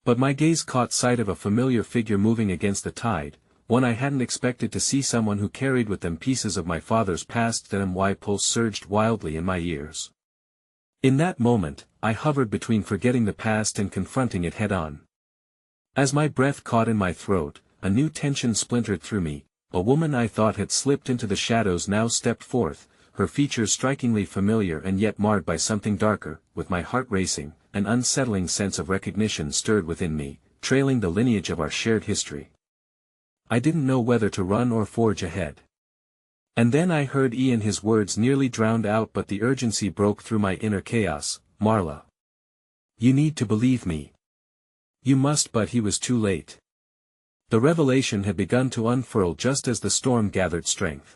But my gaze caught sight of a familiar figure moving against the tide, one I hadn't expected to see, someone who carried with them pieces of my father's past. My pulse surged wildly in my ears. In that moment, I hovered between forgetting the past and confronting it head-on. As my breath caught in my throat, a new tension splintered through me. A woman I thought had slipped into the shadows now stepped forth, her features strikingly familiar and yet marred by something darker. With my heart racing, an unsettling sense of recognition stirred within me, trailing the lineage of our shared history. I didn't know whether to run or forge ahead. And then I heard Ian, his words nearly drowned out, but the urgency broke through my inner chaos. "Marla! You need to believe me. You must." But he was too late. The revelation had begun to unfurl just as the storm gathered strength.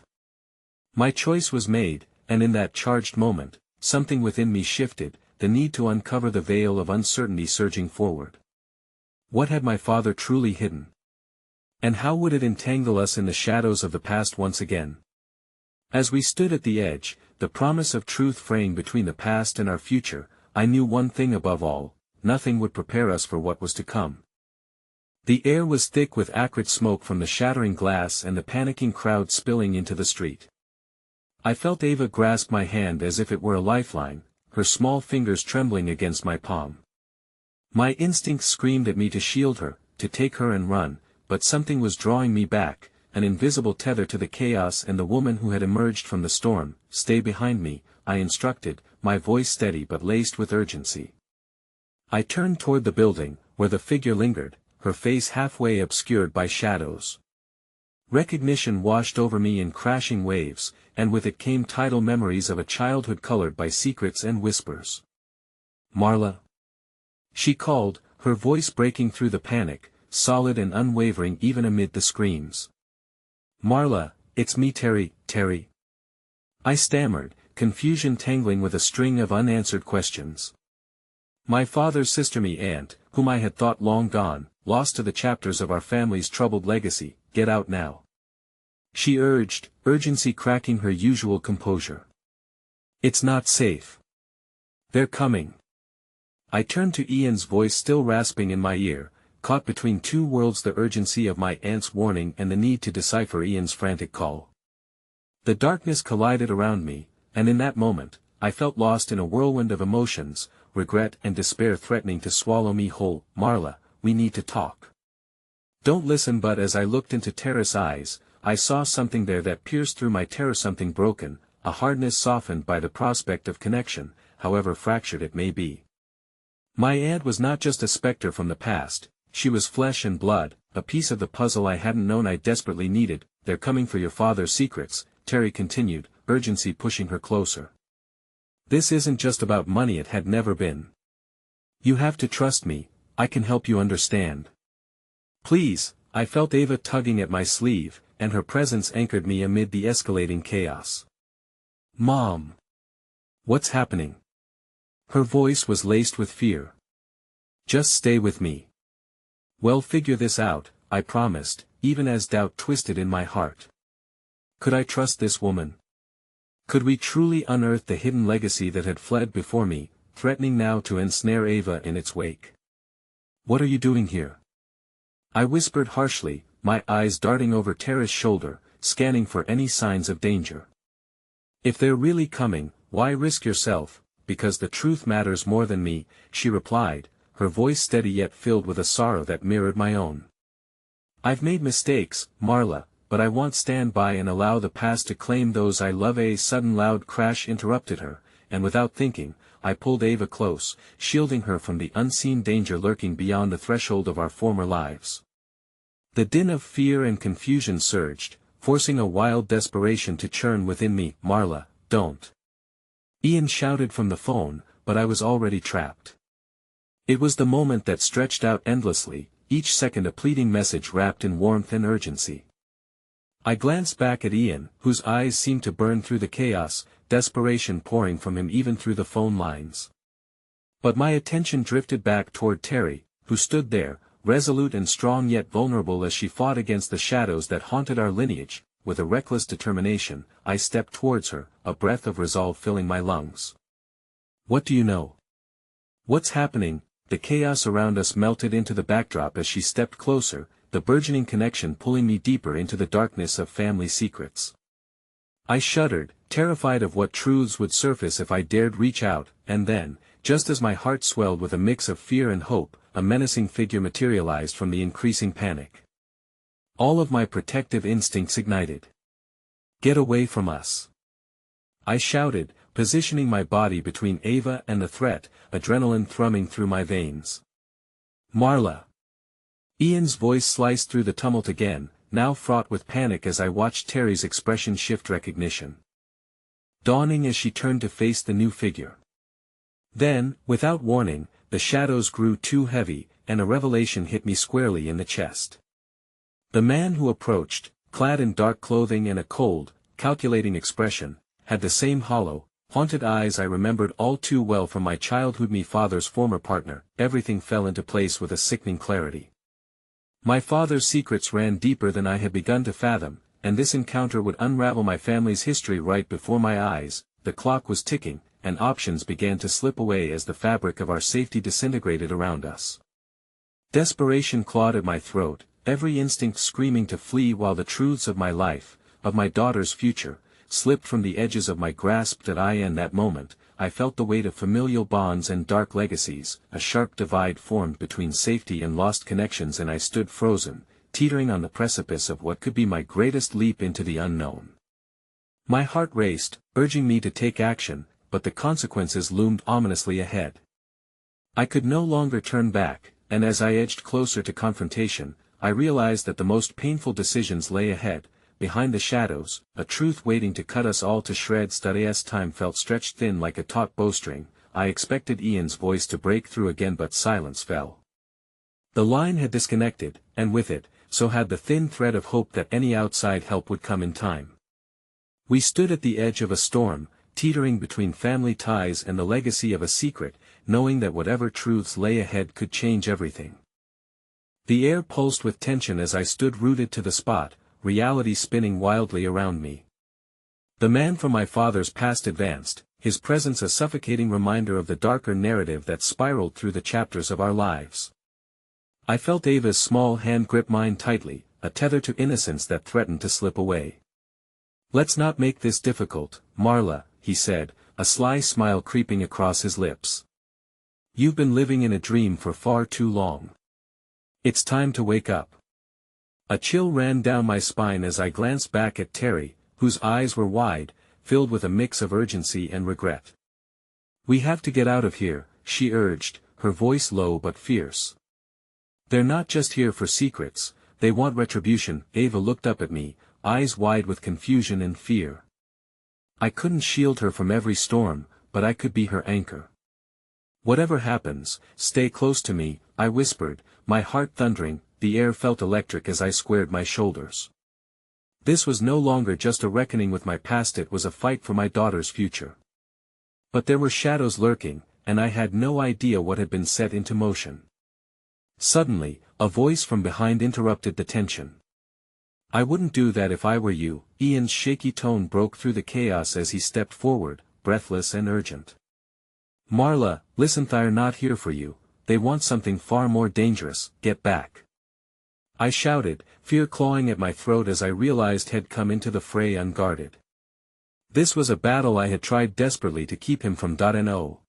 My choice was made, and in that charged moment, something within me shifted, the need to uncover the veil of uncertainty surging forward. What had my father truly hidden? And how would it entangle us in the shadows of the past once again? As we stood at the edge, the promise of truth framed between the past and our future, I knew one thing above all: nothing would prepare us for what was to come. The air was thick with acrid smoke from the shattering glass and the panicking crowd spilling into the street. I felt Ava grasp my hand as if it were a lifeline, her small fingers trembling against my palm. My instincts screamed at me to shield her, to take her and run, but something was drawing me back, an invisible tether to the chaos and the woman who had emerged from the storm. "Stay behind me," I instructed, my voice steady but laced with urgency. I turned toward the building, where the figure lingered, her face halfway obscured by shadows. Recognition washed over me in crashing waves, and with it came tidal memories of a childhood colored by secrets and whispers. "Marla!" she called, her voice breaking through the panic, solid and unwavering even amid the screams. "Marla, it's me, Terry." I stammered, confusion tangling with a string of unanswered questions. My father's sister, me aunt, whom I had thought long gone, lost to the chapters of our family's troubled legacy. "Get out now," she urged, urgency cracking her usual composure. "It's not safe. They're coming." I turned to Ian's voice still rasping in my ear, caught between two worlds: the urgency of my aunt's warning and the need to decipher Ian's frantic call. The darkness collided around me, and in that moment, I felt lost in a whirlwind of emotions, regret and despair threatening to swallow me whole. "Marla, we need to talk." "Don't listen." But as I looked into Tara's eyes, I saw something there that pierced through my terror, something broken, a hardness softened by the prospect of connection, however fractured it may be. My aunt was not just a specter from the past, she was flesh and blood, a piece of the puzzle I hadn't known I desperately needed. "They're coming for your father's secrets," Terry continued, urgency pushing her closer. "This isn't just about money, it had never been. You have to trust me, I can help you understand. Please." I felt Ava tugging at my sleeve, and her presence anchored me amid the escalating chaos. "Mom! What's happening?" Her voice was laced with fear. "Just stay with me. We'll figure this out," I promised, even as doubt twisted in my heart. Could I trust this woman? Could we truly unearth the hidden legacy that had fled before me, threatening now to ensnare Ava in its wake? "What are you doing here?" I whispered harshly, my eyes darting over Tara's shoulder, scanning for any signs of danger. "If they're really coming, why risk yourself? Because the truth matters more than me," she replied, her voice steady yet filled with a sorrow that mirrored my own. "I've made mistakes, Marla, but I won't stand by and allow the past to claim those I love." A sudden loud crash interrupted her, and without thinking, I pulled Ava close, shielding her from the unseen danger lurking beyond the threshold of our former lives. The din of fear and confusion surged, forcing a wild desperation to churn within me. "Marla, don't!" Ian shouted from the phone, but I was already trapped. It was the moment that stretched out endlessly, each second a pleading message wrapped in warmth and urgency. I glanced back at Ian, whose eyes seemed to burn through the chaos, desperation pouring from him even through the phone lines. But my attention drifted back toward Terry, who stood there, resolute and strong yet vulnerable as she fought against the shadows that haunted our lineage. With a reckless determination, I stepped towards her, a breath of resolve filling my lungs. "What do you know? What's happening?" The chaos around us melted into the backdrop as she stepped closer, the burgeoning connection pulling me deeper into the darkness of family secrets. I shuddered, terrified of what truths would surface if I dared reach out, and then, just as my heart swelled with a mix of fear and hope, a menacing figure materialized from the increasing panic. All of my protective instincts ignited. "Get away from us!" I shouted, positioning my body between Ava and the threat, adrenaline thrumming through my veins. "Marla!" Ian's voice sliced through the tumult again, now fraught with panic as I watched Terry's expression shift, recognition dawning as she turned to face the new figure. Then, without warning, the shadows grew too heavy, and a revelation hit me squarely in the chest. The man who approached, clad in dark clothing and a cold, calculating expression, had the same hollow, haunted eyes I remembered all too well from my childhood. My father's former partner. Everything fell into place with a sickening clarity. My father's secrets ran deeper than I had begun to fathom, and this encounter would unravel my family's history right before my eyes. The clock was ticking, and options began to slip away as the fabric of our safety disintegrated around us. Desperation clawed at my throat, every instinct screaming to flee, while the truths of my life, of my daughter's future, slipped from the edges of my grasp. In that moment, I felt the weight of familial bonds and dark legacies. A sharp divide formed between safety and lost connections, and I stood frozen, teetering on the precipice of what could be my greatest leap into the unknown. My heart raced, urging me to take action, but the consequences loomed ominously ahead. I could no longer turn back, and as I edged closer to confrontation, I realized that the most painful decisions lay ahead, behind the shadows, a truth waiting to cut us all to shreds. As time felt stretched thin like a taut bowstring, I expected Ian's voice to break through again, but silence fell. The line had disconnected, and with it, so had the thin thread of hope that any outside help would come in time. We stood at the edge of a storm, teetering between family ties and the legacy of a secret, knowing that whatever truths lay ahead could change everything. The air pulsed with tension as I stood rooted to the spot, reality spinning wildly around me. The man from my father's past advanced, his presence a suffocating reminder of the darker narrative that spiraled through the chapters of our lives. I felt Ava's small hand grip mine tightly, a tether to innocence that threatened to slip away. "Let's not make this difficult, Marla," he said, a sly smile creeping across his lips. You've been living in a dream for far too long. It's time to wake up. A chill ran down my spine as I glanced back at Terry, whose eyes were wide, filled with a mix of urgency and regret. We have to get out of here, she urged, her voice low but fierce. They're not just here for secrets, they want retribution. Ava looked up at me, eyes wide with confusion and fear. I couldn't shield her from every storm, but I could be her anchor. Whatever happens, stay close to me, I whispered, my heart thundering. The air felt electric as I squared my shoulders. This was no longer just a reckoning with my past, it was a fight for my daughter's future. But there were shadows lurking, and I had no idea what had been set into motion. Suddenly, a voice from behind interrupted the tension. I wouldn't do that if I were you. Ian's shaky tone broke through the chaos as he stepped forward, breathless and urgent. Marla, listen, they're not here for you, they want something far more dangerous, get back. I shouted, fear clawing at my throat as I realized he'd come into the fray unguarded. This was a battle I had tried desperately to keep him from. No.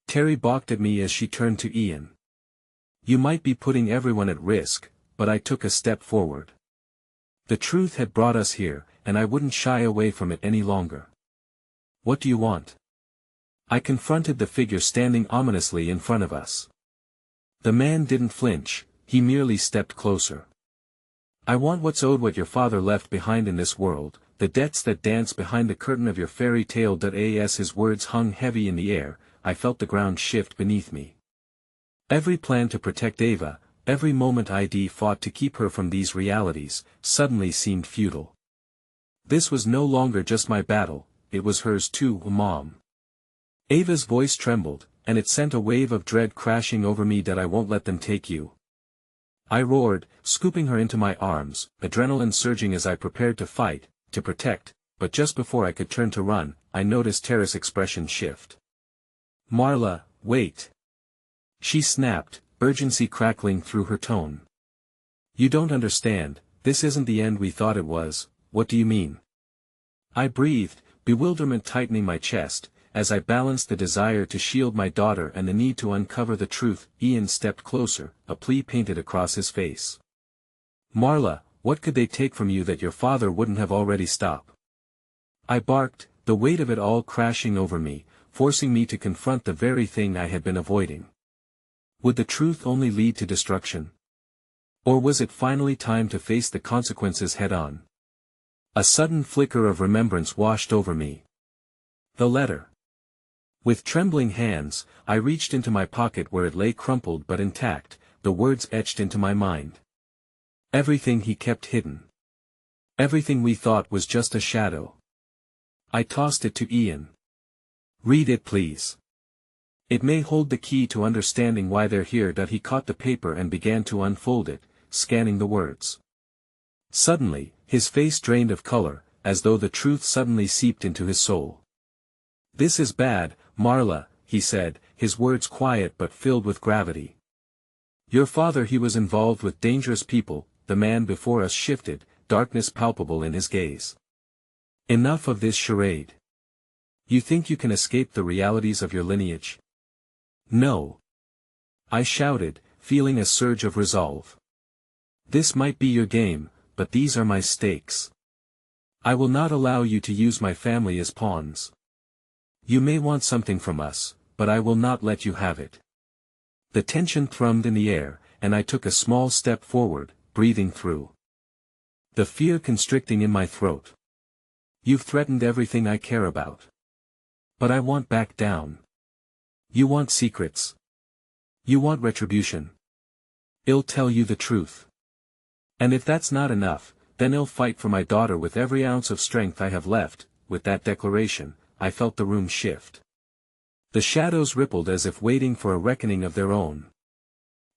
Terry balked at me as she turned to Ian. You might be putting everyone at risk, but I took a step forward. The truth had brought us here, and I wouldn't shy away from it any longer. What do you want? I confronted the figure standing ominously in front of us. The man didn't flinch, he merely stepped closer. I want what's owed, what your father left behind in this world, the debts that dance behind the curtain of your fairy tale. As his words hung heavy in the air, I felt the ground shift beneath me. Every plan to protect Ava, every moment I'd fought to keep her from these realities, suddenly seemed futile. This was no longer just my battle, it was hers too, Mom. Ava's voice trembled, and it sent a wave of dread crashing over me. I won't let them take you. I roared, scooping her into my arms, adrenaline surging as I prepared to fight, to protect, but just before I could turn to run, I noticed Tara's expression shift. Marla, wait. She snapped, urgency crackling through her tone. You don't understand, this isn't the end we thought it was. What do you mean? I breathed, bewilderment tightening my chest, as I balanced the desire to shield my daughter and the need to uncover the truth. Ian stepped closer, a plea painted across his face. Marla, what could they take from you that your father wouldn't have already stopped? I barked, the weight of it all crashing over me, forcing me to confront the very thing I had been avoiding. Would the truth only lead to destruction? Or was it finally time to face the consequences head-on? A sudden flicker of remembrance washed over me. The letter. With trembling hands, I reached into my pocket where it lay crumpled but intact, the words etched into my mind. Everything he kept hidden. Everything we thought was just a shadow. I tossed it to Ian. Read it, please. It may hold the key to understanding why they're here. He caught the paper and began to unfold it, scanning the words. Suddenly, his face drained of color, as though the truth suddenly seeped into his soul. This is bad, Marla, he said, his words quiet but filled with gravity. Your father, he was involved with dangerous people. The man before us shifted, darkness palpable in his gaze. Enough of this charade. You think you can escape the realities of your lineage? No. I shouted, feeling a surge of resolve. This might be your game, but these are my stakes. I will not allow you to use my family as pawns. You may want something from us, but I will not let you have it. The tension thrummed in the air, and I took a small step forward, breathing through the fear constricting in my throat. You've threatened everything I care about. But I won't back down. You want secrets. You want retribution. I'll tell you the truth. And if that's not enough, then I'll fight for my daughter with every ounce of strength I have left. With that declaration, I felt the room shift. The shadows rippled as if waiting for a reckoning of their own.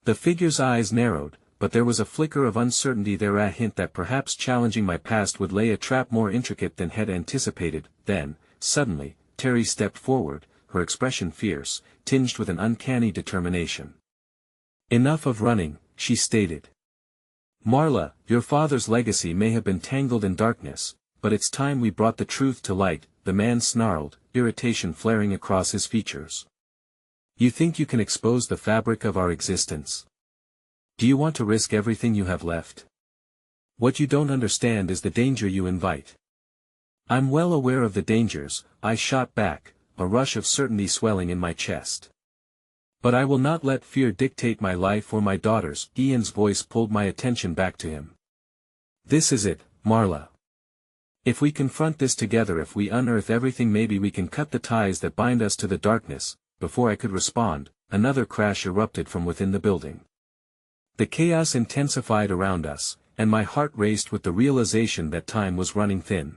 The figure's eyes narrowed, but there was a flicker of uncertainty there, a hint that perhaps challenging my past would lay a trap more intricate than had anticipated. Then, suddenly, Terry stepped forward, her expression fierce, tinged with an uncanny determination. Enough of running, she stated. Marla, your father's legacy may have been tangled in darkness, but it's time we brought the truth to light," the man snarled, irritation flaring across his features. "You think you can expose the fabric of our existence? Do you want to risk everything you have left? What you don't understand is the danger you invite." "I'm well aware of the dangers," I shot back, a rush of certainty swelling in my chest. "But I will not let fear dictate my life or my daughter's." Ian's voice pulled my attention back to him. "This is it, Marla. If we confront this together, if we unearth everything, maybe we can cut the ties that bind us to the darkness." Before I could respond, another crash erupted from within the building. The chaos intensified around us, and my heart raced with the realization that time was running thin.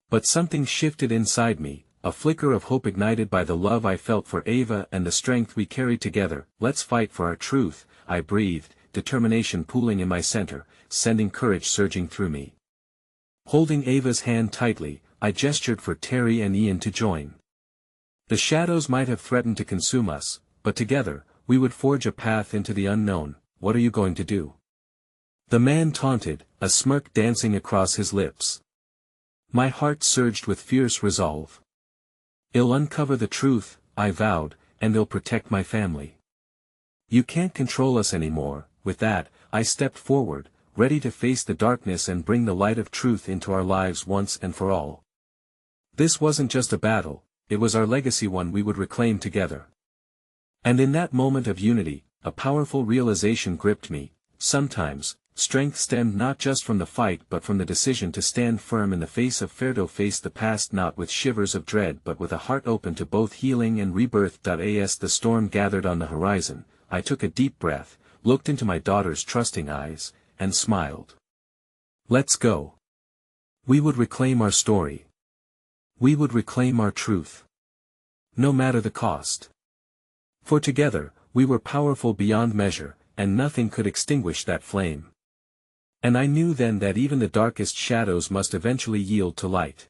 But something shifted inside me, a flicker of hope ignited by the love I felt for Ava and the strength we carried together. "Let's fight for our truth," I breathed, determination pooling in my center, sending courage surging through me. Holding Ava's hand tightly, I gestured for Terry and Ian to join. The shadows might have threatened to consume us, but together, we would forge a path into the unknown. "What are you going to do?" the man taunted, a smirk dancing across his lips. My heart surged with fierce resolve. "I'll uncover the truth," I vowed, "and I'll protect my family. You can't control us anymore." With that, I stepped forward, ready to face the darkness and bring the light of truth into our lives once and for all. This wasn't just a battle, it was our legacy, one we would reclaim together. And in that moment of unity, a powerful realization gripped me. Sometimes, strength stemmed not just from the fight but from the decision to stand firm in the face of fear, to face the past not with shivers of dread but with a heart open to both healing and rebirth. As the storm gathered on the horizon, I took a deep breath, looked into my daughter's trusting eyes, and smiled. "Let's go. We would reclaim our story. We would reclaim our truth. No matter the cost. For together, we were powerful beyond measure, and nothing could extinguish that flame." And I knew then that even the darkest shadows must eventually yield to light.